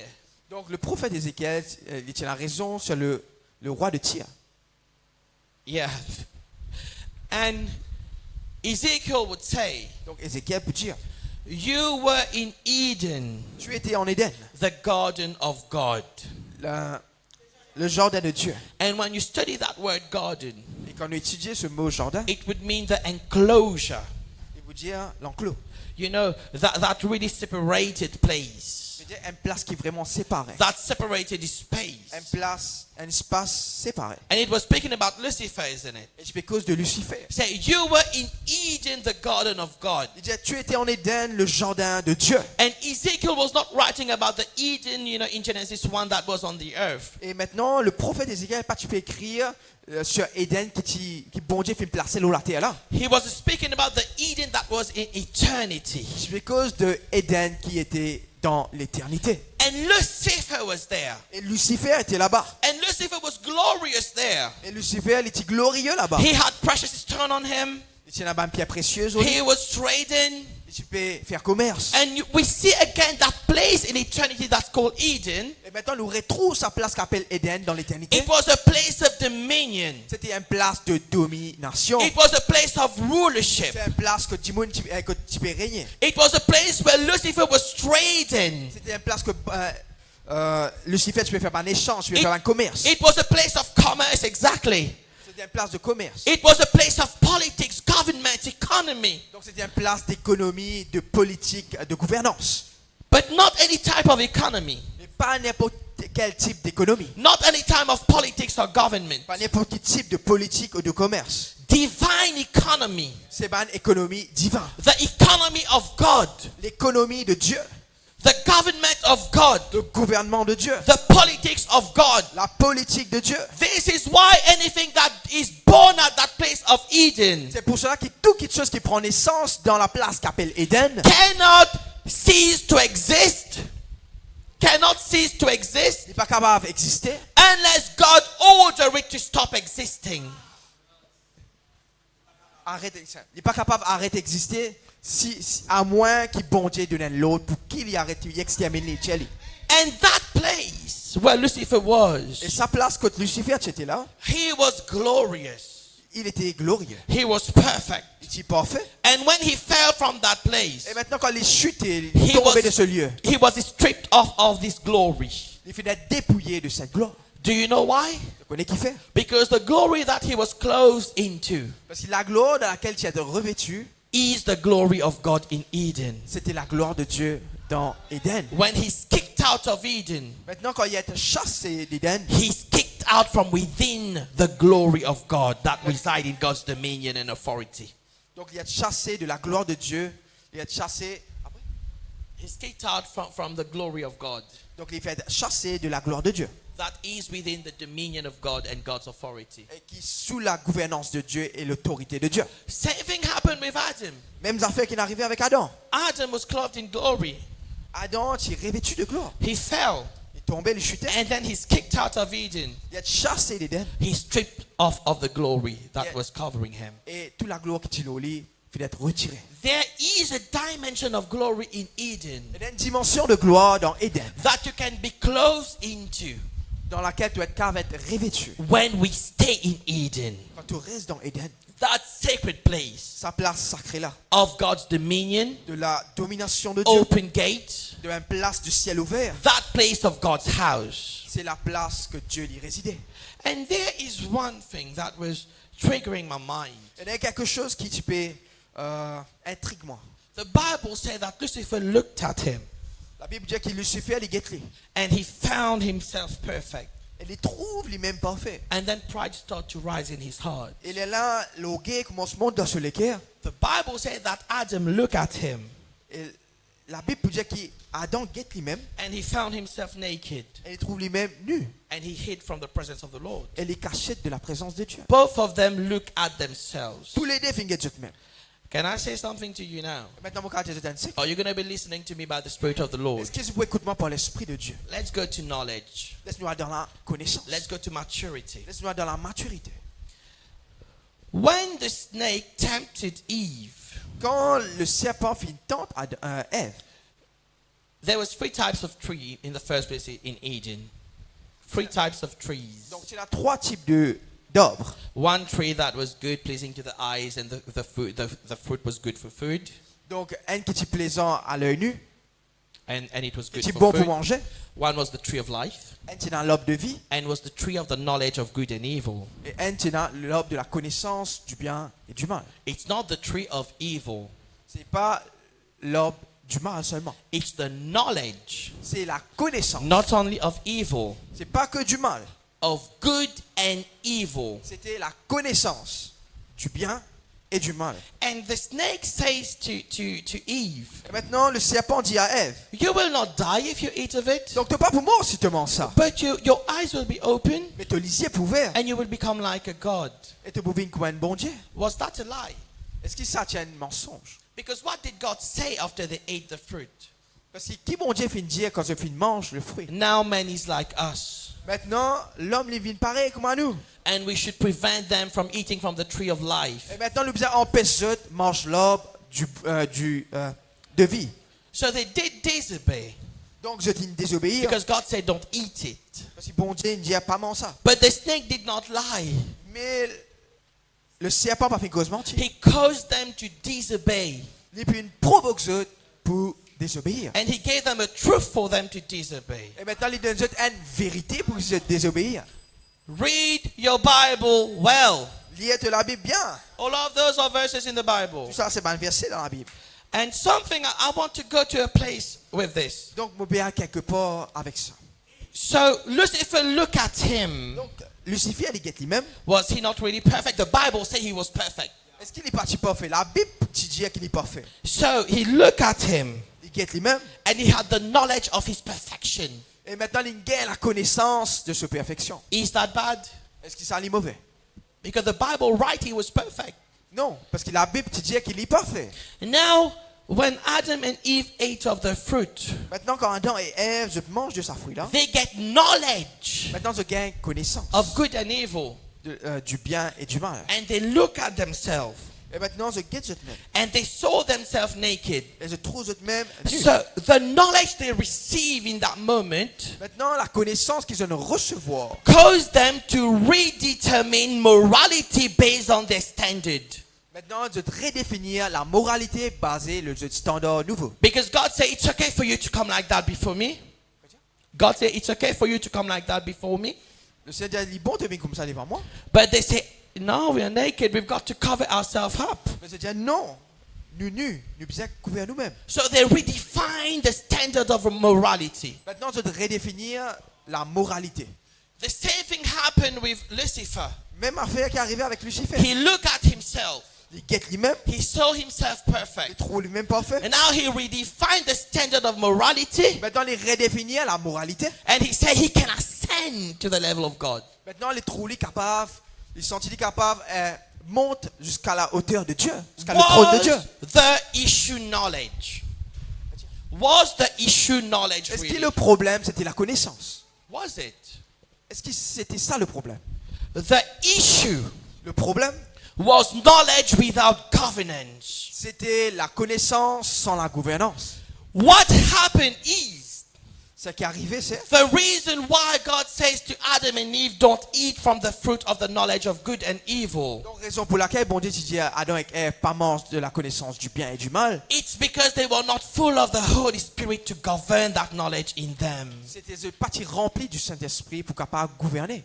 Speaker 2: Donc le prophète Ézéchiel, il tient la raison sur le roi de Tyr.
Speaker 1: Yeah. And Ezekiel would say,
Speaker 2: Donc Ézéchiel peut dire,
Speaker 1: you were in Eden,
Speaker 2: tu étais en Éden,
Speaker 1: the garden of God.
Speaker 2: le jardin de Dieu.
Speaker 1: And when you study that word garden,
Speaker 2: Et quand on étudie ce mot jardin,
Speaker 1: it would mean the enclosure.
Speaker 2: il veut dire l'enclos.
Speaker 1: You know, that really separated place.
Speaker 2: Il veut dire une place qui est vraiment séparée.
Speaker 1: That separated space.
Speaker 2: Un espace séparé.
Speaker 1: And it was speaking about Lucifer, isn't it?
Speaker 2: Et c'est à cause de Lucifer.
Speaker 1: Say, you were in Eden, the garden of God.
Speaker 2: Il dit, tu étais en Éden, le jardin de Dieu.
Speaker 1: And Ezekiel was not writing about the Eden, you know, in Genesis 1 that was on the earth.
Speaker 2: Et maintenant, le prophète Ézéchiel, pas tu peux écrire sur Éden qui bon Dieu fait placer l'eau la terre là.
Speaker 1: He was speaking about the Eden that was in eternity.
Speaker 2: C'est à cause de Éden qui était dans l'éternité.
Speaker 1: And Lucifer was there.
Speaker 2: Et Lucifer était là-bas.
Speaker 1: And Lucifer was glorious there.
Speaker 2: Et Lucifer, il était glorieux là-bas.
Speaker 1: He had precious stone on him.
Speaker 2: Il tient là-bas une pierre précieuse. Et
Speaker 1: He was trading.
Speaker 2: tu peux faire commerce.
Speaker 1: And we see again that place in eternity that's called Eden.
Speaker 2: Et maintenant, nous retrouvons sa place qu'appelle Éden dans l'éternité.
Speaker 1: It was a place of dominion.
Speaker 2: C'était une place de domination.
Speaker 1: It was a place of rulership.
Speaker 2: C'est une place que tu peux régner.
Speaker 1: It was a place where Lucifer was trading.
Speaker 2: C'était une place que Lucifer, tu peux faire un échange, tu peux faire un commerce.
Speaker 1: It was a place of commerce, exactly.
Speaker 2: C'était une place de commerce.
Speaker 1: It was a place of politics, government, economy.
Speaker 2: Donc c'était une place d'économie, de politique, de gouvernance.
Speaker 1: But not any type of economy.
Speaker 2: Mais pas n'importe quel type d'économie.
Speaker 1: Not any type of politics or government.
Speaker 2: Pas n'importe quel type de politique ou de commerce.
Speaker 1: Divine economy.
Speaker 2: C'est pas une économie divine.
Speaker 1: The economy of God.
Speaker 2: L'économie de Dieu.
Speaker 1: the government of God,
Speaker 2: le gouvernement de Dieu,
Speaker 1: the politics of God.
Speaker 2: la politique de Dieu.
Speaker 1: This is why anything that is born at that place of Eden
Speaker 2: C'est pour cela que toute chose qui prend naissance dans la place qu'appelle Éden
Speaker 1: cannot cease to exist. Cannot cease to exist
Speaker 2: n'est pas capable d'exister
Speaker 1: unless God order it to stop existing.
Speaker 2: il n'est pas capable d'arrêter d'exister à moins qu'il bon Dieu donne l'autre pour qu'il y arrête d'exterminer les tchèles.
Speaker 1: And that place where Lucifer was,
Speaker 2: Et sa place quand Lucifer était là,
Speaker 1: he was glorious.
Speaker 2: il était glorieux,
Speaker 1: He was perfect.
Speaker 2: il était parfait.
Speaker 1: And when he fell from that place,
Speaker 2: Et maintenant quand il chute et
Speaker 1: he
Speaker 2: il tombé de ce lieu,
Speaker 1: he was stripped off of this glory.
Speaker 2: il finit d'être dépouillé de cette gloire.
Speaker 1: Do you know why?
Speaker 2: Vous connaissez qui fait?
Speaker 1: Because the glory that he was clothed into
Speaker 2: Parce que la gloire dans laquelle tu es revêtu,
Speaker 1: is the glory of God in Eden.
Speaker 2: c'était la gloire de Dieu dans Éden.
Speaker 1: When he's kicked out of Eden,
Speaker 2: Maintenant quand il a été chassé d'Éden,
Speaker 1: he's kicked out from within the glory of God that reside in God's dominion and authority.
Speaker 2: donc il a été chassé de la gloire de Dieu, il a été chassé,
Speaker 1: He's kicked out from the glory of God
Speaker 2: donc il fait chasser de la gloire de Dieu,
Speaker 1: that is within the dominion of God and God's authority.
Speaker 2: et qui est sous la gouvernance de Dieu et l'autorité de Dieu.
Speaker 1: Same thing happened with Adam.
Speaker 2: Même affaire qui est arrivée avec Adam.
Speaker 1: Adam was clothed in glory.
Speaker 2: Adam est revêtu de gloire.
Speaker 1: He fell
Speaker 2: Il est tombé, il chutait,
Speaker 1: and then he's kicked out of Eden.
Speaker 2: il a été chassé d'Éden
Speaker 1: He's stripped off of the glory that
Speaker 2: Yeah.
Speaker 1: was covering him.
Speaker 2: et toute la gloire qui est au lit fait d'être retirée.
Speaker 1: There is a dimension of glory in Eden
Speaker 2: Il y a une dimension de gloire dans Éden
Speaker 1: that you can be closed into
Speaker 2: dans laquelle tu es capable d'être revêtu.
Speaker 1: when we stay in Eden.
Speaker 2: Quand tu restes dans Éden,
Speaker 1: That sacred place
Speaker 2: sa place sacrée là,
Speaker 1: of God's dominion,
Speaker 2: de la domination de Dieu,
Speaker 1: open gate,
Speaker 2: de la place du ciel ouvert,
Speaker 1: that place of God's house.
Speaker 2: c'est la place que Dieu y résidait.
Speaker 1: And there is one thing that was triggering my mind.
Speaker 2: Il y a quelque chose qui tu peux intrigue moi.
Speaker 1: The Bible said that Lucifer looked at him
Speaker 2: La Bible dit que Lucifer les guette
Speaker 1: and he found himself perfect.
Speaker 2: et les trouve lui-même parfaits.
Speaker 1: And then pride started to rise in his heart.
Speaker 2: Il est là, l'orgueil commence à monter dans ce l'équerre.
Speaker 1: The Bible said that Adam looked at him
Speaker 2: Et la Bible dit qu'Adam guette lui-même
Speaker 1: and he found himself naked
Speaker 2: et il trouve lui-même nu.
Speaker 1: and he hid from the presence of the Lord.
Speaker 2: Et les cachette de la présence de Dieu.
Speaker 1: Both of them look at themselves.
Speaker 2: Tous les deux font Dieu même.
Speaker 1: Can I say something to you now?
Speaker 2: Maintenant, mon quartier, c'est
Speaker 1: Are you going to be listening to me by the Spirit of the Lord?
Speaker 2: est-ce que vous pouvez écouter moi par l'Esprit de Dieu?
Speaker 1: Let's go to knowledge.
Speaker 2: Laisse-nous aller dans la connaissance.
Speaker 1: Let's go to maturity.
Speaker 2: Laisse-nous aller dans la maturité.
Speaker 1: When the snake tempted Eve,
Speaker 2: Quand le serpent fit une tente à Ève,
Speaker 1: there was 3 types of tree in the first place in Eden. 3 types of trees.
Speaker 2: donc il y a 3 types d'arbres.
Speaker 1: One tree that was good, pleasing to the eyes, and the fruit was good for food,
Speaker 2: Donc un qui est plaisant à l'œil nu,
Speaker 1: and it was good
Speaker 2: qui est
Speaker 1: for
Speaker 2: bon pour
Speaker 1: food.
Speaker 2: manger.
Speaker 1: One was the tree of life,
Speaker 2: Un qui est dans l'arbre de vie
Speaker 1: and was the tree of the knowledge of good and evil.
Speaker 2: et un qui est dans l'arbre de la connaissance du bien et du mal.
Speaker 1: It's not the tree of evil,
Speaker 2: C'est pas l'arbre du mal seulement.
Speaker 1: it's the knowledge,
Speaker 2: C'est la connaissance.
Speaker 1: not only of evil,
Speaker 2: C'est pas que du mal.
Speaker 1: of good and evil.
Speaker 2: C'était la connaissance du bien et du mal.
Speaker 1: And the snake says to Eve,
Speaker 2: Et maintenant, le serpent dit à Ève,
Speaker 1: you will not die if you eat of it,
Speaker 2: donc tu n'es pas pour mort si tu manges ça.
Speaker 1: but your eyes will be open
Speaker 2: Mais ton lisier est ouvert
Speaker 1: and you will become like a god.
Speaker 2: et tu bouvis comme un bon Dieu.
Speaker 1: Was that a lie?
Speaker 2: Est-ce que ça tient un mensonge?
Speaker 1: Because what did God say after they ate the fruit?
Speaker 2: Parce que qui bon Dieu finit dire quand je finis mange le fruit?
Speaker 1: Now man is like us,
Speaker 2: Maintenant, l'homme les vit pareil comme à nous.
Speaker 1: and we should prevent them from eating from the tree of life.
Speaker 2: Et maintenant, nous besoin empêcher eux de manger l'arbre de vie.
Speaker 1: So they did disobey
Speaker 2: Donc, je dis désobéir.
Speaker 1: because God said don't eat it.
Speaker 2: Parce que bon Dieu ne dit pas manger ça.
Speaker 1: But the snake did not lie.
Speaker 2: Mais le serpent n'a pas fait cause mentir.
Speaker 1: He caused them to disobey,
Speaker 2: Il puis une provoque eux pour désobéir.
Speaker 1: and he gave them a truth for them to disobey.
Speaker 2: Et maintenant, il donne eux une vérité pour se désobéir.
Speaker 1: Read your Bible well.
Speaker 2: Lisez la Bible bien.
Speaker 1: All of those are verses in the Bible.
Speaker 2: Tout ça, c'est un verset dans la Bible.
Speaker 1: And something I want to go to a place with this.
Speaker 2: Donc, je vais quelque part avec ça.
Speaker 1: So Lucifer looked at him.
Speaker 2: Donc, Lucifer, il guette lui-même.
Speaker 1: Was he not really perfect? The Bible says he was perfect.
Speaker 2: Est-ce qu'il est parti parfait? La Bible dit qu'il est parfait.
Speaker 1: So he looked at him
Speaker 2: Il guette lui-même.
Speaker 1: and he had the knowledge of his perfection.
Speaker 2: Et maintenant, il gagne la connaissance de sa perfection.
Speaker 1: Is that bad?
Speaker 2: Est-ce que ça est mauvais?
Speaker 1: Because the Bible writes he was perfect.
Speaker 2: Non, parce que la Bible te dit qu'il est parfait.
Speaker 1: Now, when Adam and Eve ate of the fruit,
Speaker 2: Maintenant, quand Adam et Ève mangent de sa fruit-là,
Speaker 1: they get knowledge
Speaker 2: maintenant, ils gagnent connaissance
Speaker 1: of good and evil.
Speaker 2: du bien et du mal.
Speaker 1: And they look at themselves
Speaker 2: Et maintenant, ils guettent eux-mêmes.
Speaker 1: and they saw themselves naked.
Speaker 2: Et ils trouvent eux-mêmes nus.
Speaker 1: So the knowledge they receive in that moment
Speaker 2: Maintenant, la connaissance qu'ils vont recevoir
Speaker 1: cause them to redetermine morality based on their standard.
Speaker 2: maintenant de redéfinir la moralité basée sur le standard nouveau.
Speaker 1: Because God said it's okay for you to come like that before me. God said it's okay for you to come like that before me.
Speaker 2: Le Seigneur dit bon, tu viens comme ça devant moi.
Speaker 1: But they say, no, we are naked. We've got to cover ourselves up.
Speaker 2: Mais le Seigneur dit non, nous devons couvrir nous-mêmes.
Speaker 1: So they redefine the standard of morality.
Speaker 2: Maintenant, de redéfinir la moralité.
Speaker 1: The same thing happened with Lucifer.
Speaker 2: Même affaire qui est arrivée avec Lucifer.
Speaker 1: He looked at himself.
Speaker 2: Il guette lui-même,
Speaker 1: He saw himself
Speaker 2: il
Speaker 1: perfect.
Speaker 2: trouve lui-même parfait.
Speaker 1: And now he redefined the standard of morality.
Speaker 2: Maintenant, il redéfinit la moralité.
Speaker 1: And he said he can ascend to the level of God.
Speaker 2: Maintenant, il trouve capable, il sentit capable, monte jusqu'à la hauteur de Dieu, jusqu'à le trône de Dieu.
Speaker 1: Was the issue knowledge? Was the issue knowledge
Speaker 2: Est-ce que
Speaker 1: really?
Speaker 2: le problème, c'était la connaissance?
Speaker 1: Was it?
Speaker 2: Est-ce que c'était ça le problème?
Speaker 1: The issue
Speaker 2: Le problème,
Speaker 1: was knowledge without governance.
Speaker 2: c'était la connaissance sans la gouvernance.
Speaker 1: What happened is
Speaker 2: Ce qui est arrivé, c'est
Speaker 1: the reason why God says to Adam and Eve, don't eat from the fruit of the knowledge of good and evil.
Speaker 2: la raison pour laquelle bon Dieu dit à Adam et Ève pas manger de la connaissance du bien et du mal.
Speaker 1: It's because they were not full of the Holy Spirit to govern that knowledge in them.
Speaker 2: C'était une partie remplie du Saint-Esprit pour capable gouverner.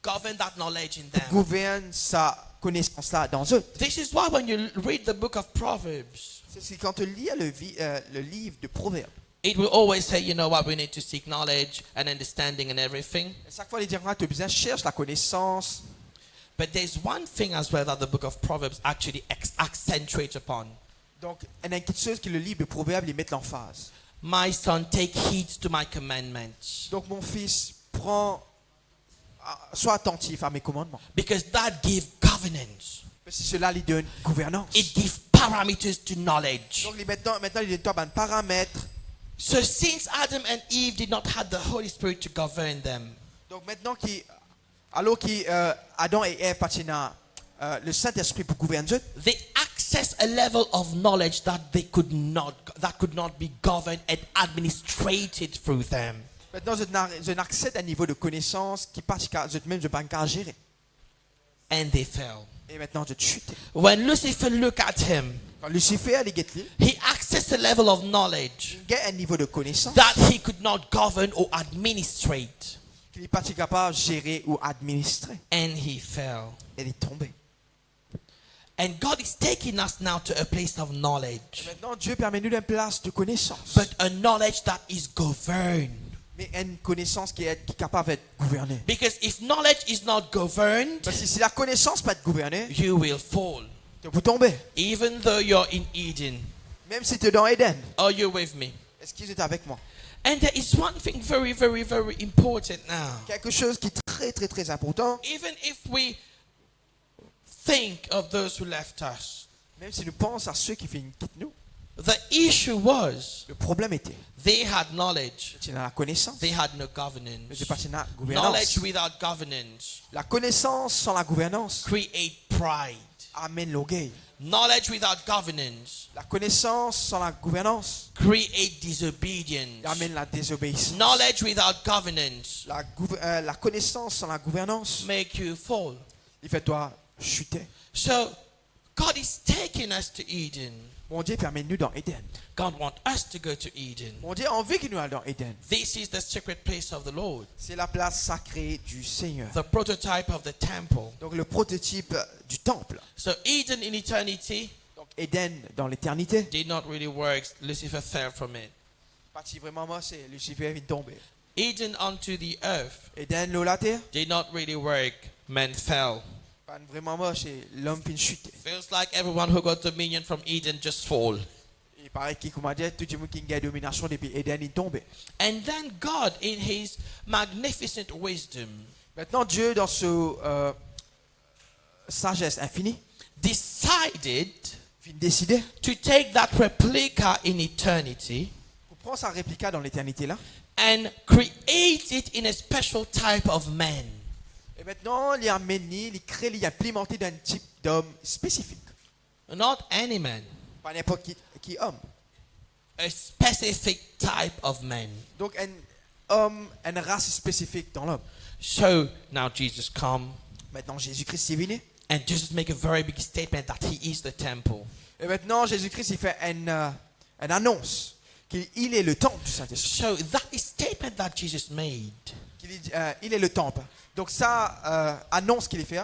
Speaker 1: Govern that knowledge in them.
Speaker 2: Gouverne sa connaissance-là dans eux.
Speaker 1: This is why when you read the book of Proverbs,
Speaker 2: C'est quand tu lis le livre de Proverbes,
Speaker 1: it will always say, you know what, we need to seek knowledge and understanding and everything.
Speaker 2: chaque fois il dira tu as besoin cherche la connaissance.
Speaker 1: But there's one thing as well that the book of Proverbs actually accentuates upon.
Speaker 2: Donc, il y a quelque chose que le livre de Proverbes il met l'emphase.
Speaker 1: My son, take heed to my commandments,
Speaker 2: Donc mon fils, sois attentif à mes commandements.
Speaker 1: because that gives governance.
Speaker 2: Parce que cela lui donne gouvernance.
Speaker 1: It gives parameters to knowledge.
Speaker 2: Donc maintenant il donne un paramètre.
Speaker 1: So since Adam and Eve did not have the Holy Spirit to govern them,
Speaker 2: Donc maintenant alors Adam et Ève patina le Saint-Esprit pour gouverner eux,
Speaker 1: they access a level of knowledge that could not be governed and administrated through them.
Speaker 2: maintenant je n'accède à un niveau de connaissance qui même je pas qu'à gérer.
Speaker 1: And they fell.
Speaker 2: Et maintenant je chute.
Speaker 1: When Lucifer looked at him,
Speaker 2: Quand Lucifer il guette lui,
Speaker 1: he accessed a level of knowledge
Speaker 2: il a un niveau de connaissance
Speaker 1: that he could not govern or administrate.
Speaker 2: qu'il n'est pas capable de gérer ou administrer.
Speaker 1: And he fell.
Speaker 2: Elle est tombée.
Speaker 1: And God is taking us now to a place of knowledge,
Speaker 2: Maintenant Dieu permet nous d'une place de connaissance.
Speaker 1: but a knowledge that is governed.
Speaker 2: Mais une connaissance qui est capable d'être gouvernée.
Speaker 1: Because if knowledge is not governed,
Speaker 2: Parce que si la connaissance peut être gouvernée,
Speaker 1: you will fall.
Speaker 2: tu peux tomber.
Speaker 1: Even though you're in Eden.
Speaker 2: Même si tu es dans Éden.
Speaker 1: Are you with me?
Speaker 2: Est-ce que tu es avec moi?
Speaker 1: And there is one thing very, very, very important now.
Speaker 2: Quelque chose qui est très très très important.
Speaker 1: Even if we think of those who left us,
Speaker 2: Même si nous pensons à ceux qui quittent nous.
Speaker 1: the issue was
Speaker 2: Le problème était,
Speaker 1: they had knowledge,
Speaker 2: tu as la connaissance,
Speaker 1: they had no
Speaker 2: mais
Speaker 1: governance.
Speaker 2: tu n'as pas la
Speaker 1: Knowledge
Speaker 2: gouvernance.
Speaker 1: without governance
Speaker 2: La connaissance sans la gouvernance
Speaker 1: create pride.
Speaker 2: amène l'orgueil.
Speaker 1: Knowledge without governance
Speaker 2: La connaissance sans la gouvernance
Speaker 1: create disobedience.
Speaker 2: amène la désobéissance.
Speaker 1: Knowledge without governance
Speaker 2: La connaissance sans la gouvernance,
Speaker 1: make you fall.
Speaker 2: il fait toi chuter.
Speaker 1: So God is taking us to Eden.
Speaker 2: Mon Dieu permet nous dans Éden.
Speaker 1: God wants us to go to Eden.
Speaker 2: Mon Dieu a envie que nous allions dans Éden.
Speaker 1: This is the secret place of the Lord,
Speaker 2: C'est la place sacrée du Seigneur.
Speaker 1: the prototype of the temple.
Speaker 2: Donc le prototype du temple.
Speaker 1: So Eden in eternity
Speaker 2: Donc Éden dans l'éternité.
Speaker 1: did not really work. Lucifer fell from it.
Speaker 2: Parti vraiment moi c'est Lucifer vient tomber.
Speaker 1: Eden onto the earth
Speaker 2: Éden l'eau la terre.
Speaker 1: did not really work. Men fell.
Speaker 2: Pas vraiment moi c'est l'homme fin chuter.
Speaker 1: Feels like everyone who got dominion from Eden just fall.
Speaker 2: Et Il paraît que, comme on dit, tout le monde qui a domination depuis Éden est tombé.
Speaker 1: And then God, in his magnificent wisdom,
Speaker 2: Maintenant, Dieu, dans sa sagesse infinie,
Speaker 1: decided
Speaker 2: il décidait
Speaker 1: to take that replica in eternity
Speaker 2: pour prendre sa réplique dans l'éternité là.
Speaker 1: and create it in a special type of man.
Speaker 2: Et maintenant, il a amené, il crée, il a implémenté d'un type d'homme spécifique.
Speaker 1: Not any man,
Speaker 2: Pas n'importe qui homme.
Speaker 1: a specific type of man.
Speaker 2: Donc, un homme, une race spécifique dans l'homme.
Speaker 1: So now Jesus come
Speaker 2: Maintenant, Jésus-Christ est venu.
Speaker 1: and Jesus make a very big statement that he is the temple.
Speaker 2: Et maintenant, Jésus-Christ, il fait une annonce qu'il est le temple du Saint-Esprit.
Speaker 1: So that is statement that Jesus made.
Speaker 2: Il est le temple. Donc, ça annonce qu'il est fait.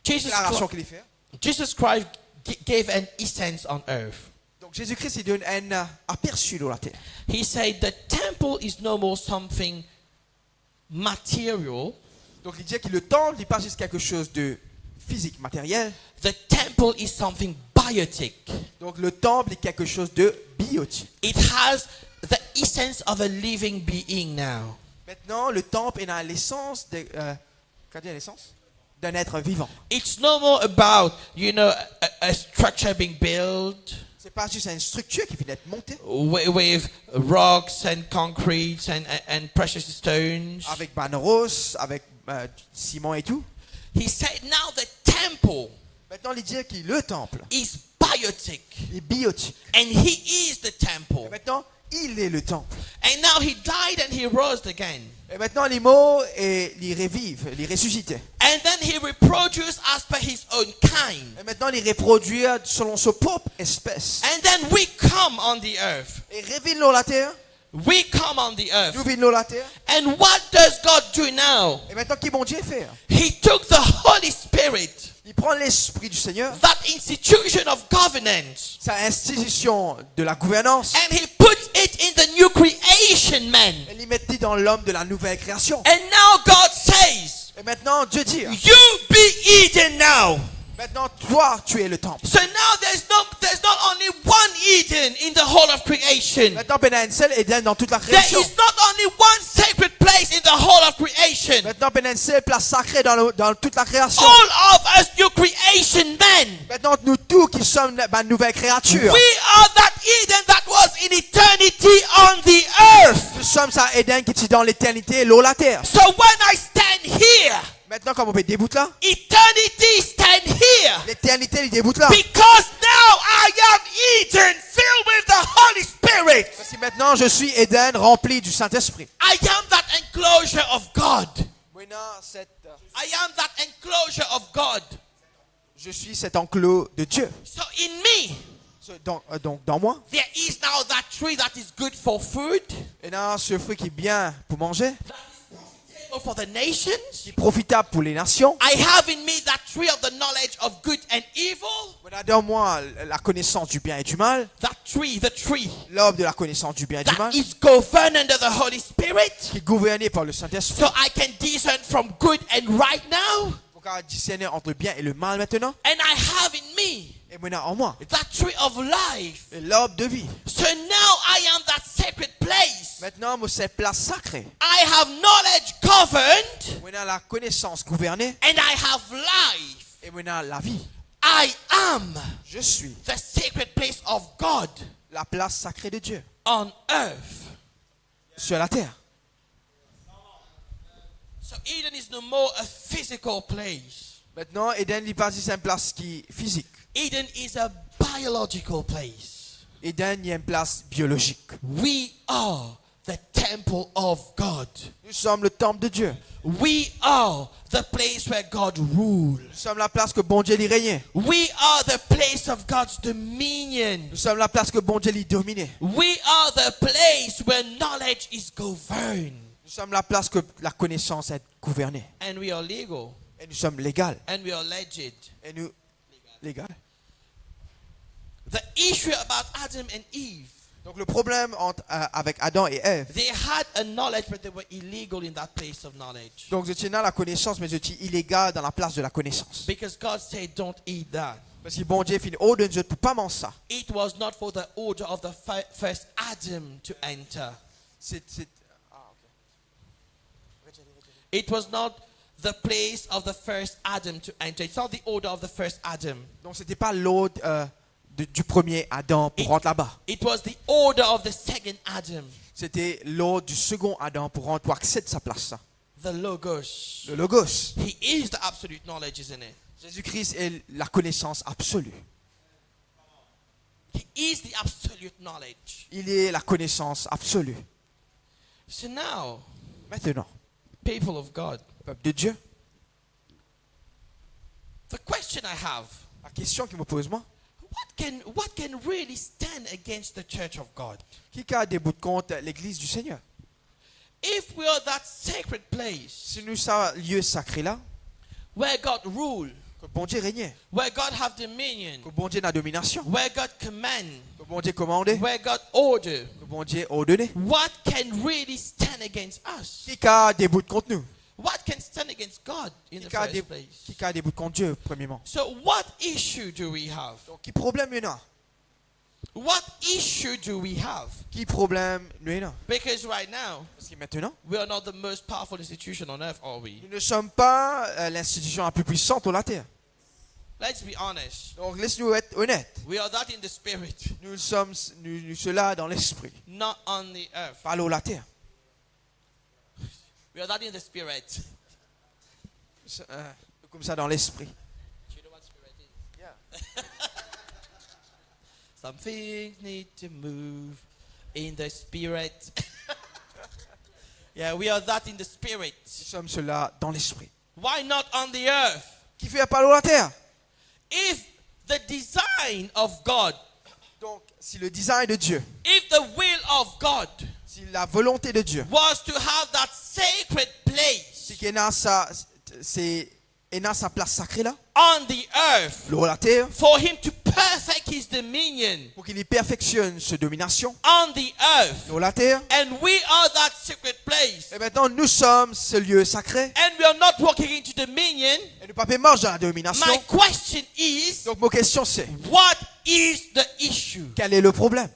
Speaker 2: Déclaration qu'il est fait.
Speaker 1: Jesus Christ gave an essence on earth.
Speaker 2: Donc, Jésus-Christ, il donne un aperçu de la terre.
Speaker 1: He said the temple is no more something material.
Speaker 2: Donc, il dit que le temple n'est pas juste quelque chose de physique, matériel.
Speaker 1: The temple is something biotic.
Speaker 2: Donc, le temple est quelque chose de biotique.
Speaker 1: It has the essence of a living being now.
Speaker 2: Maintenant, le temple est l'essence de... qu'est-ce que l'essence? D'un être vivant.
Speaker 1: It's no more about, a structure being built
Speaker 2: C'est pas juste une structure qui vient d'être montée
Speaker 1: with rocks and concrete and precious stones.
Speaker 2: avec banneros, avec ciment et tout.
Speaker 1: He said now the temple
Speaker 2: Maintenant, il dit que le temple
Speaker 1: is biotic
Speaker 2: est biotique.
Speaker 1: and he is the
Speaker 2: Et
Speaker 1: temple.
Speaker 2: maintenant, il est le temple.
Speaker 1: And now he died and he rose again.
Speaker 2: Et maintenant, les mots, ils revivent, ils ressuscitent.
Speaker 1: And then he reproduced as per his own kind.
Speaker 2: Et maintenant, ils reproduisent selon sa propre espèce.
Speaker 1: And then we come on the earth.
Speaker 2: Et reviennent la terre.
Speaker 1: We come on the
Speaker 2: Nous
Speaker 1: earth.
Speaker 2: venons la terre.
Speaker 1: And what does God do now?
Speaker 2: Et maintenant, qu'est-ce que mon Dieu fait?
Speaker 1: He took the Holy Spirit,
Speaker 2: Il prend l'esprit du Seigneur,
Speaker 1: that institution of governance,
Speaker 2: sa institution de la gouvernance,
Speaker 1: and he puts it in the new creation man.
Speaker 2: et il met dans l'homme de la nouvelle création.
Speaker 1: And now God says,
Speaker 2: Et maintenant, Dieu dit,
Speaker 1: you be Eden now.
Speaker 2: maintenant, toi, tu es le temple.
Speaker 1: So now there's not only one Eden in the whole of creation.
Speaker 2: Maintenant, il y a un seul Éden dans toute la
Speaker 1: There
Speaker 2: création.
Speaker 1: is not only one sacred place in the whole of creation.
Speaker 2: Maintenant, il y a une seule place sacrée dans toute la création.
Speaker 1: All of us new creation men.
Speaker 2: Maintenant, nous tous qui sommes la nouvelle créature,
Speaker 1: We are that Eden that was in eternity on the earth.
Speaker 2: nous sommes ça Éden qui est dans l'éternité et l'eau la terre.
Speaker 1: So when I stand here,
Speaker 2: Maintenant, comme on peut déboute là,
Speaker 1: eternity stand here.
Speaker 2: l'éternité il déboute là.
Speaker 1: Because now I am Eden filled with the Holy Spirit.
Speaker 2: Parce que maintenant, je suis Éden rempli du Saint-Esprit.
Speaker 1: I am that enclosure of God.
Speaker 2: Maintenant,
Speaker 1: I am that enclosure of God.
Speaker 2: je suis cet enclos de Dieu.
Speaker 1: So in me,
Speaker 2: Donc, dans moi,
Speaker 1: there is now that tree that is good for food,
Speaker 2: et dans ce fruit qui est bien pour manger,
Speaker 1: for the nations.
Speaker 2: qui est profitable pour les nations.
Speaker 1: I have in me that tree of the knowledge of good and evil.
Speaker 2: Maintenant, dans moi, la connaissance du bien et du mal.
Speaker 1: That tree, the tree
Speaker 2: L'homme de la connaissance du bien et du
Speaker 1: that
Speaker 2: mal.
Speaker 1: is governed under the Holy Spirit.
Speaker 2: Qui est gouverné par le Saint-Esprit.
Speaker 1: So I can discern from good and right now.
Speaker 2: Pour qu'on discerne entre le bien et le mal maintenant.
Speaker 1: And I have in me
Speaker 2: Et maintenant en moi,
Speaker 1: that tree of life.
Speaker 2: l'arbre de vie.
Speaker 1: So now I am that sacred place.
Speaker 2: Maintenant, moi, c'est place sacrée.
Speaker 1: I have knowledge governed
Speaker 2: Maintenant, la connaissance gouvernée.
Speaker 1: and I have life.
Speaker 2: Et maintenant, la vie.
Speaker 1: I am
Speaker 2: Je suis
Speaker 1: the sacred place of God
Speaker 2: la place sacrée de Dieu.
Speaker 1: on earth.
Speaker 2: Sur la terre.
Speaker 1: So Eden is no more a physical place.
Speaker 2: Maintenant, Éden n'est pas juste une place qui est physique.
Speaker 1: Eden is a biological place.
Speaker 2: Éden est une place biologique.
Speaker 1: We are the temple of God.
Speaker 2: Nous sommes le temple de Dieu.
Speaker 1: We are the place where God rules.
Speaker 2: Nous sommes la place que bon Dieu y règne.
Speaker 1: We are the place of God's dominion.
Speaker 2: Nous sommes la place que bon Dieu y domine.
Speaker 1: We are the place where knowledge is governed.
Speaker 2: Nous sommes la place que la connaissance est gouvernée.
Speaker 1: And we are legal.
Speaker 2: Et nous sommes légaux.
Speaker 1: And we are legit.
Speaker 2: Et nous, légal.
Speaker 1: The issue about Adam and Eve,
Speaker 2: Donc le problème avec Adam et Ève.
Speaker 1: they had a knowledge, but they were illegal in that place of knowledge.
Speaker 2: Donc je tiens à la connaissance, mais je suis illégal dans la place de la connaissance.
Speaker 1: Because God said, don't eat that.
Speaker 2: Parce que bon Dieu finit ordre de pour pas manger ça.
Speaker 1: It was not for the order of the first Adam to enter. It was not the place of the first Adam to enter. It's not the order of the first Adam.
Speaker 2: Donc c'était pas l'ordre du premier Adam pour rentrer là-bas.
Speaker 1: It was the order of the second Adam.
Speaker 2: C'était l'ordre du second Adam pour rentrer pour accéder à sa place.
Speaker 1: The Logos.
Speaker 2: Le Logos.
Speaker 1: He is the absolute knowledge, isn't it?
Speaker 2: Jésus-Christ est la connaissance absolue.
Speaker 1: He is the absolute knowledge.
Speaker 2: Il est la connaissance absolue.
Speaker 1: So now,
Speaker 2: Maintenant,
Speaker 1: people of God,
Speaker 2: peuple de Dieu,
Speaker 1: the question I have,
Speaker 2: la question qu'il me pose moi,
Speaker 1: what can really stand against the church of God?
Speaker 2: qui a des bouts de compte l'église du Seigneur?
Speaker 1: If we are that sacred place
Speaker 2: Si nous sommes lieu sacré là,
Speaker 1: where God rule,
Speaker 2: que bon Dieu régnait,
Speaker 1: where God have dominion,
Speaker 2: que bon Dieu n'a domination,
Speaker 1: where God command,
Speaker 2: que bon Dieu commandait,
Speaker 1: where God order,
Speaker 2: que bon Dieu ordonné,
Speaker 1: what can really stand against us?
Speaker 2: qui a des bouts de compte nous?
Speaker 1: What can stand against God in the
Speaker 2: Qui a des
Speaker 1: first place?
Speaker 2: qui a des bouts de compte Dieu premièrement?
Speaker 1: So what issue do we have?
Speaker 2: Donc qui problème il y en a?
Speaker 1: What issue do we have?
Speaker 2: Qui problème il y en a?
Speaker 1: Because right now,
Speaker 2: Parce que maintenant,
Speaker 1: we are not the most powerful institution on earth, are we?
Speaker 2: nous ne sommes pas l'institution la plus puissante sur la terre.
Speaker 1: Let's be honest.
Speaker 2: Donc laisse-nous être honnêtes.
Speaker 1: We are that in the spirit,
Speaker 2: Nous sommes cela dans l'esprit,
Speaker 1: not on the earth.
Speaker 2: pas sur la terre.
Speaker 1: We are that in the spirit.
Speaker 2: Comme ça dans l'esprit.
Speaker 1: Do you know what spirit is? Some things need to move in the spirit. Yeah, we are that in the spirit.
Speaker 2: Nous sommes cela dans l'esprit.
Speaker 1: Why not on the earth?
Speaker 2: Qui fait pas sur la terre?
Speaker 1: If the design of God,
Speaker 2: Donc si le design de Dieu,
Speaker 1: if the will of God
Speaker 2: si la volonté de Dieu,
Speaker 1: was to have that sacred place
Speaker 2: c'est qu'il a sa place sacrée là,
Speaker 1: on the earth,
Speaker 2: sur la terre,
Speaker 1: for him to perfect his dominion
Speaker 2: pour qu'il y perfectionne sa domination
Speaker 1: on the earth,
Speaker 2: sur la terre.
Speaker 1: and we are that secret place,
Speaker 2: Et maintenant nous sommes ce lieu sacré
Speaker 1: and we are not walking into dominion,
Speaker 2: et nous ne marche dans la domination.
Speaker 1: my question is,
Speaker 2: Donc ma question c'est,
Speaker 1: what is the issue?
Speaker 2: quel est le problème?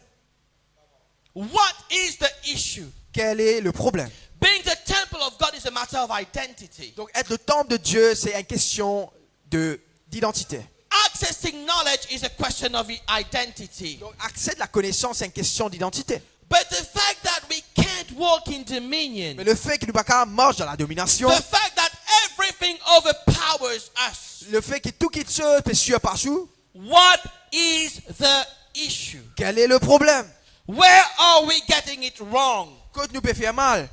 Speaker 1: What is the issue?
Speaker 2: Quel est le problème?
Speaker 1: Being the temple of God is a matter of identity.
Speaker 2: Donc être le temple de Dieu, c'est une question d'identité.
Speaker 1: Accessing knowledge is a question of identity.
Speaker 2: Donc accès de la connaissance, c'est une question d'identité.
Speaker 1: But the fact that we can't walk in dominion,
Speaker 2: Mais le fait que nous ne pouvons pas marcher dans la domination,
Speaker 1: the fact that everything overpowers us,
Speaker 2: le fait que tout qui se peut suivre partout,
Speaker 1: what is the issue?
Speaker 2: quel est le problème?
Speaker 1: Where are we getting it wrong?
Speaker 2: Quand nous pouvons faire mal.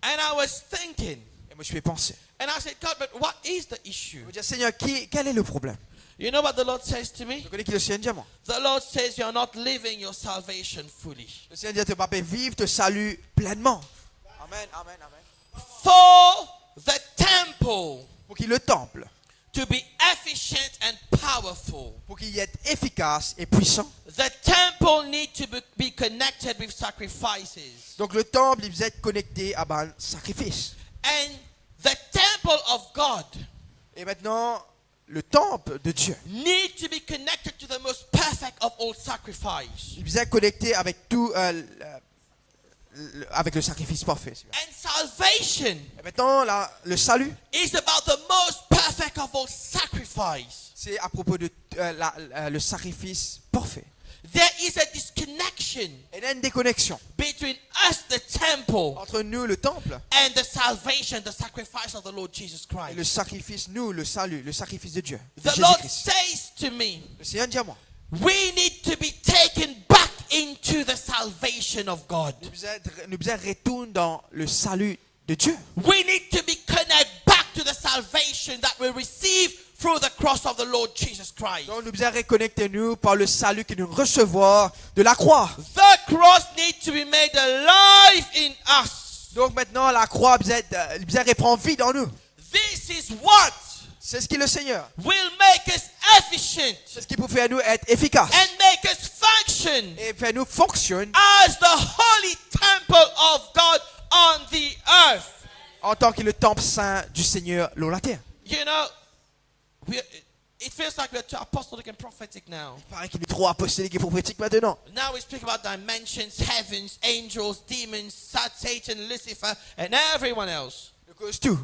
Speaker 1: And I was thinking,
Speaker 2: Et moi je vais penser.
Speaker 1: and I said, God, but what is the issue?
Speaker 2: Je vais dire, Seigneur, quel est le problème?
Speaker 1: You know what the Lord says to me?
Speaker 2: Je connais qui le Seigneur dit à moi.
Speaker 1: The Lord says you're not living your salvation fully.
Speaker 2: Le Seigneur dit, tu ne vas pas vivre te salut pleinement. Amen, amen, amen.
Speaker 1: For the temple
Speaker 2: Pour qu'il le temple,
Speaker 1: to be efficient and powerful,
Speaker 2: pour qu'il y ait efficace et puissant.
Speaker 1: the temple need to be connected with sacrifices.
Speaker 2: Donc le temple, il doit être connecté à un sacrifice.
Speaker 1: And the temple of God
Speaker 2: Et maintenant, le temple de Dieu,
Speaker 1: need to be connected to the most perfect of all sacrifice.
Speaker 2: il doit être connecté avec tout, avec le sacrifice parfait.
Speaker 1: And salvation
Speaker 2: Et maintenant, le salut,
Speaker 1: is about the most perfect of all sacrifice.
Speaker 2: c'est à propos de le sacrifice parfait.
Speaker 1: There is a disconnection
Speaker 2: Et il y a une déconnexion
Speaker 1: between us, the temple,
Speaker 2: entre nous, le temple,
Speaker 1: and the salvation, the sacrifice of the Lord Jesus
Speaker 2: et le
Speaker 1: Christ.
Speaker 2: sacrifice, nous, le salut, le sacrifice de Dieu, de
Speaker 1: The Lord
Speaker 2: Jésus-Christ.
Speaker 1: says to me,
Speaker 2: Le Seigneur dit à moi,
Speaker 1: we need to be taken back into the salvation of God.
Speaker 2: nous devons retourner dans le salut de Dieu.
Speaker 1: We need to be connected back to the salvation that we receive through the cross of the Lord Jesus Christ.
Speaker 2: Donc nous devons reconnecter nous par le salut que nous recevons de la croix.
Speaker 1: The cross needs to be made alive in us.
Speaker 2: Donc maintenant la croix doit reprendre vie dans nous.
Speaker 1: This is what
Speaker 2: C'est ce qui est le Seigneur.
Speaker 1: will make us efficient
Speaker 2: C'est ce qui peut faire nous être efficaces.
Speaker 1: and make us function
Speaker 2: Et faire nous fonctionner
Speaker 1: as the holy temple of God on the earth.
Speaker 2: en tant que le temple saint du Seigneur sur la terre.
Speaker 1: You know, It feels like we're too apostolic and prophetic now.
Speaker 2: Il paraît qu'il est trop apostolique et prophétique maintenant.
Speaker 1: Now we speak about dimensions, heavens, angels, demons, Satan, Lucifer, and everyone else.
Speaker 2: Nous cause tout.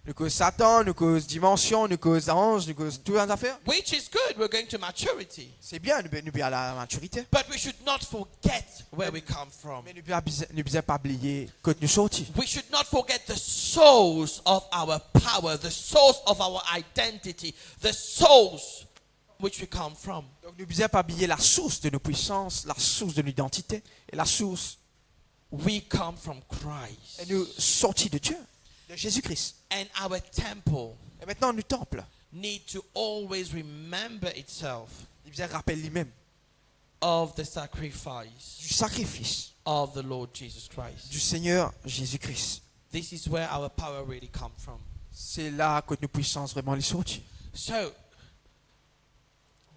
Speaker 2: Nous cause Satan, nous cause dimension, nous cause ange, nous cause toutes les affaires.
Speaker 1: Which is good. We're going to maturity.
Speaker 2: C'est bien, nous bien à la maturité.
Speaker 1: But we should not forget where we come from.
Speaker 2: Mais nous bien pas oublier que nous sortis.
Speaker 1: We should not forget the source of our power, the source of our identity, the source which we come from.
Speaker 2: Donc nous bien pas oublier la source de nos puissances, la source de notre identité et la source.
Speaker 1: We come from Christ.
Speaker 2: Et nous sortis de Dieu, de Jésus-Christ.
Speaker 1: And our temple
Speaker 2: Et maintenant, nous temple.
Speaker 1: need to always remember itself
Speaker 2: Il bien rappelle lui-même
Speaker 1: of the sacrifice
Speaker 2: du sacrifice
Speaker 1: of the Lord Jesus Christ.
Speaker 2: du Seigneur Jésus-Christ.
Speaker 1: This is where our power really comes from.
Speaker 2: C'est là que nos puissances vraiment les sorties.
Speaker 1: So,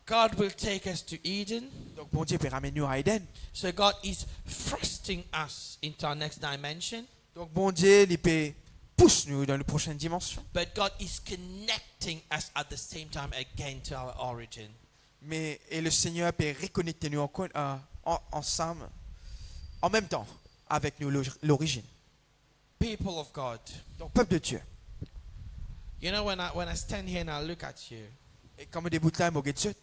Speaker 1: God will take us to Eden.
Speaker 2: Donc bon Dieu peut ramener nous à Éden.
Speaker 1: So God is thrusting us into our next dimension.
Speaker 2: Donc bon Dieu, il peut pousse nous dans la prochaine dimension.
Speaker 1: But God is connecting us at the same time again to our origin.
Speaker 2: Mais et le Seigneur peut reconnecter nous ensemble en même temps avec nous l'origine.
Speaker 1: People of God,
Speaker 2: Donc peuple de Dieu.
Speaker 1: you know when I stand here and I look at you,
Speaker 2: Et comme des bouts là, moi Dieu.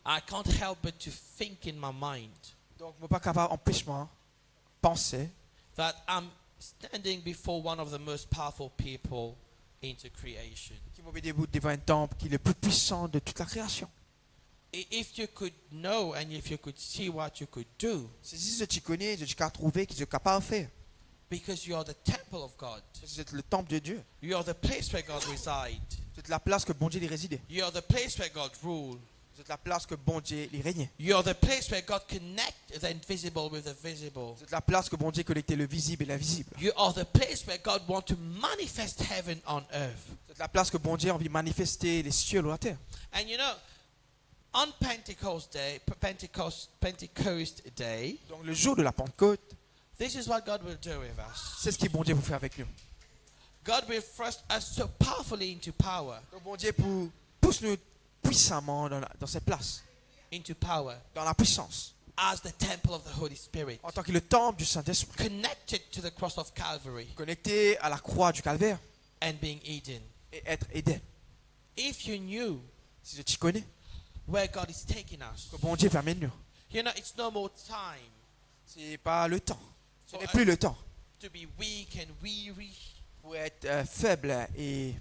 Speaker 1: I can't help but to think in my mind
Speaker 2: Donc moi pas capable empêchement penser
Speaker 1: that I'm standing before one of the most powerful people into creation.
Speaker 2: qui m'a des bouts devant un temple qui est le plus puissant de toute la création.
Speaker 1: If you could know and if you could see what you could do,
Speaker 2: C'est si tu connais, tu as trouvé que tu es capable de faire.
Speaker 1: because you are the temple of God.
Speaker 2: Vous êtes le temple de Dieu.
Speaker 1: You are the place where God resides.
Speaker 2: Vous êtes la place que bon Dieu y résidait.
Speaker 1: You are the place where God rules.
Speaker 2: Vous êtes la place que bon Dieu y régnait.
Speaker 1: You are the place where God connects the invisible with the visible.
Speaker 2: Vous êtes la place que bon Dieu connectait le visible et l'invisible.
Speaker 1: You are the place where God wants to manifest heaven on earth.
Speaker 2: Vous êtes la place que bon Dieu a envie de manifester les cieux sur la terre.
Speaker 1: And you know, on Pentecost Day,
Speaker 2: Donc le jour de la Pentecôte,
Speaker 1: this is what God will do with us.
Speaker 2: c'est ce que bon Dieu vous fait avec nous.
Speaker 1: God will thrust us so powerfully into power,
Speaker 2: Donc bon Dieu pousse nous puissamment dans cette place, dans la puissance,
Speaker 1: as the temple of the Holy Spirit,
Speaker 2: en tant que le temple du Saint-Esprit,
Speaker 1: connected to the cross of Calvary
Speaker 2: connecté à la croix du Calvaire
Speaker 1: and being Eden.
Speaker 2: et être Éden.
Speaker 1: If you knew
Speaker 2: Si tu connais,
Speaker 1: where God is taking us,
Speaker 2: que bon Dieu permet nous.
Speaker 1: you know, it's no more time
Speaker 2: C'est pas le temps. Ce n'est plus le temps
Speaker 1: to be weak and weary.
Speaker 2: pour être faible et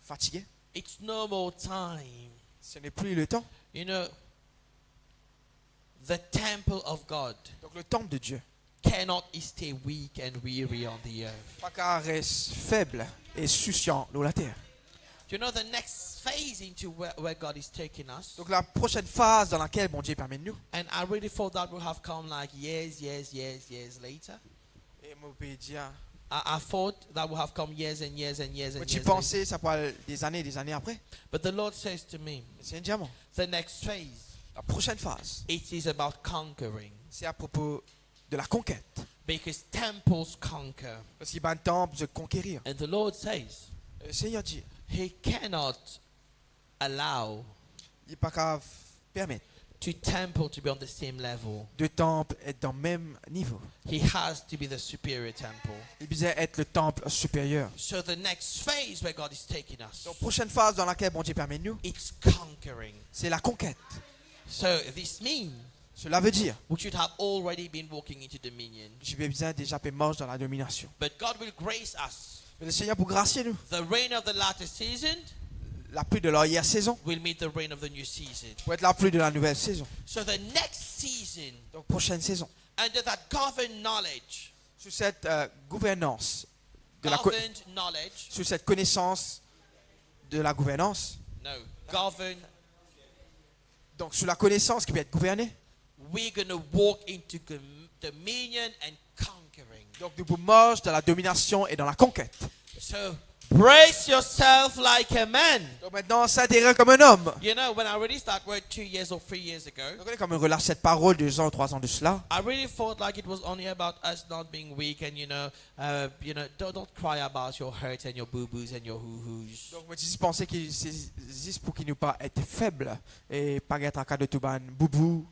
Speaker 2: fatigué.
Speaker 1: It's no more time.
Speaker 2: Ce n'est plus le temps.
Speaker 1: You know, the temple of God
Speaker 2: Donc le temple de Dieu,
Speaker 1: cannot stay weak and weary on the earth.
Speaker 2: pas qu'à reste faible et souciant sur la terre.
Speaker 1: You know, the next phase into where God is taking us,
Speaker 2: Donc la prochaine phase dans laquelle bon Dieu permet nous.
Speaker 1: and I really thought that would have come like years later.
Speaker 2: Et moi je peux dire,
Speaker 1: I thought that would have come years and years and years and
Speaker 2: tu
Speaker 1: years later.
Speaker 2: pensais ça pourrait des années après.
Speaker 1: But the Lord says to me,
Speaker 2: C'est un diamant.
Speaker 1: the next phase,
Speaker 2: La prochaine phase,
Speaker 1: it is about conquering.
Speaker 2: c'est à propos de la conquête.
Speaker 1: Because temples conquer.
Speaker 2: Parce qu'il y a un temple de conquérir.
Speaker 1: And the Lord says,
Speaker 2: Le Seigneur dit,
Speaker 1: He cannot allow
Speaker 2: il n'est pas qu'à permettre
Speaker 1: two temples to be on the same level.
Speaker 2: deux temples être dans le même niveau.
Speaker 1: He has to be the superior temple.
Speaker 2: Il disait être le temple supérieur.
Speaker 1: So the next phase where God is taking us,
Speaker 2: Donc prochaine phase dans laquelle bon Dieu permet nous,
Speaker 1: it's conquering.
Speaker 2: c'est la conquête.
Speaker 1: So this means
Speaker 2: Cela veut dire,
Speaker 1: we should have already been walking into dominion.
Speaker 2: j'ai besoin déjà de marcher dans la domination.
Speaker 1: But God will grace us.
Speaker 2: Mais le Seigneur pour gracier nous.
Speaker 1: The rain of the latter season
Speaker 2: La pluie de l'arrière saison
Speaker 1: will meet the rain of the new season.
Speaker 2: pour être la pluie de la nouvelle saison.
Speaker 1: So the next season,
Speaker 2: Donc prochaine saison.
Speaker 1: under that governed knowledge,
Speaker 2: Sous cette gouvernance,
Speaker 1: governed knowledge,
Speaker 2: sous cette connaissance de la gouvernance,
Speaker 1: no, governed,
Speaker 2: donc sous la connaissance qui peut être gouvernée,
Speaker 1: we're going to walk into dominion and conquering.
Speaker 2: donc nous marchons dans la domination et dans la conquête.
Speaker 1: So Brace yourself like a man.
Speaker 2: Donc maintenant, s'intégrer comme un homme.
Speaker 1: You know, when I really started word 2 years or 3 years ago,
Speaker 2: Donc, comme on relâche cette parole 2 ans ou 3 ans de cela,
Speaker 1: I really thought like it was only about us not being weak and don't cry about your hurt and your boo-boos and your hoo-hoos.
Speaker 2: donc je pensais que c'est juste pour qu'il nous pas être faible et pas être en cas de tout ban boubou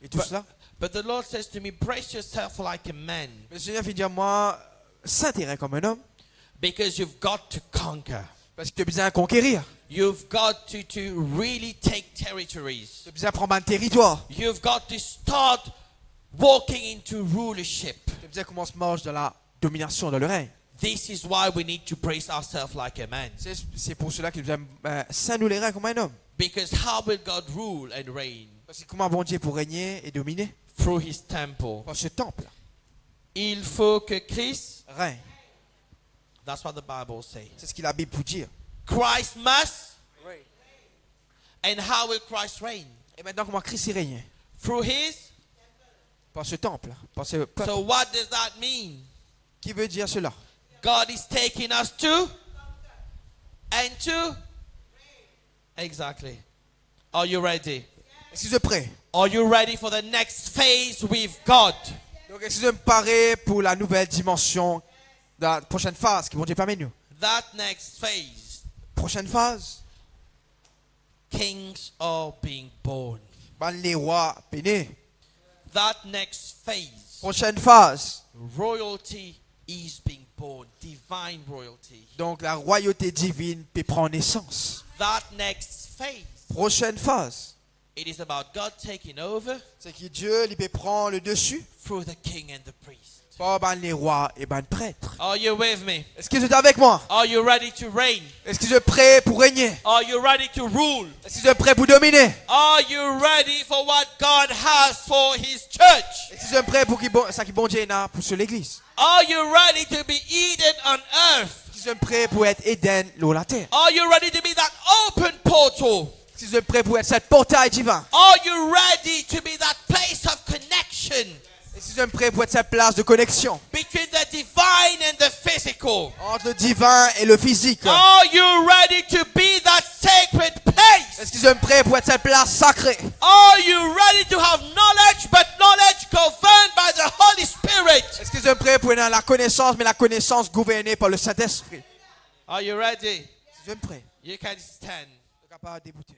Speaker 2: et tout cela.
Speaker 1: But the Lord says to me, brace yourself like a man,
Speaker 2: Mais le Seigneur fait dire moi, s'intégrer comme un homme,
Speaker 1: because you've got to conquer.
Speaker 2: parce que tu as besoin de conquérir.
Speaker 1: You've got to really take territories.
Speaker 2: Tu as besoin de prendre un territoire.
Speaker 1: You've got to start walking into rulership.
Speaker 2: Tu as besoin de commencer à marcher dans la domination, dans le règne.
Speaker 1: This is why we need to brace ourselves like a man.
Speaker 2: C'est pour cela qu'il nous a s'annouler comme un homme.
Speaker 1: Because how will God rule and reign?
Speaker 2: Parce que comment bon Dieu pour régner et dominer?
Speaker 1: Through his temple.
Speaker 2: Par ce temple.
Speaker 1: Il faut que Christ,
Speaker 2: Règne.
Speaker 1: that's what the Bible says.
Speaker 2: C'est ce qu'il a la Bible pour dire.
Speaker 1: Christ must. And how will Christ reign?
Speaker 2: Et maintenant comment Christ y règne?
Speaker 1: Through his.
Speaker 2: Par ce temple. Par ce peuple.
Speaker 1: So what does that mean?
Speaker 2: Qui veut dire cela?
Speaker 1: God is taking us to and to. Exactly. Are you ready?
Speaker 2: Est-ce que vous êtes prêts?
Speaker 1: Are you ready for the next phase with God?
Speaker 2: Donc est-ce que vous êtes parés pour la nouvelle dimension, la prochaine phase qui vont Dieu permet nous?
Speaker 1: That next phase,
Speaker 2: Prochaine phase,
Speaker 1: kings are being born.
Speaker 2: ben, les rois pénés.
Speaker 1: That next phase,
Speaker 2: Prochaine phase,
Speaker 1: royalty is being born. Divine royalty.
Speaker 2: donc la royauté divine peut prendre naissance.
Speaker 1: That next phase,
Speaker 2: Prochaine phase,
Speaker 1: it is about God taking over
Speaker 2: c'est que Dieu il peut prendre le dessus
Speaker 1: through the king and the priest.
Speaker 2: par ben, les rois et ben, les prêtres.
Speaker 1: Are you with me?
Speaker 2: Est-ce que vous êtes avec moi?
Speaker 1: Are you ready to reign?
Speaker 2: Est-ce que vous êtes prêts pour régner?
Speaker 1: Are you ready to rule?
Speaker 2: Est-ce que vous êtes prêts pour dominer?
Speaker 1: Are you ready for what God has for his church?
Speaker 2: Est-ce que vous êtes prêts pour ça qui bon Dieu a pour sur l'église?
Speaker 1: Are you ready to be Eden on earth?
Speaker 2: Est-ce que vous êtes prêts pour être Éden, l'eau, la terre?
Speaker 1: Are you ready to be that open portal?
Speaker 2: Est-ce que vous êtes prêts pour être cette portail divin?
Speaker 1: Are you ready to be that place of connection
Speaker 2: Est-ce que vous êtes prêts pour être cette place de connexion
Speaker 1: between the divine and the physical?
Speaker 2: entre le divin et le physique?
Speaker 1: Are you ready to be that sacred place?
Speaker 2: Est-ce que vous êtes prêts pour être cette place sacrée?
Speaker 1: Are you ready to have knowledge, but knowledge governed by the Holy Spirit?
Speaker 2: Est-ce que vous êtes prêts pour être dans la connaissance, mais la connaissance gouvernée par le Saint-Esprit?
Speaker 1: Are you ready?
Speaker 2: Est-ce que vous êtes prêts?
Speaker 1: You can stand.
Speaker 2: Vous êtes capables de débouter.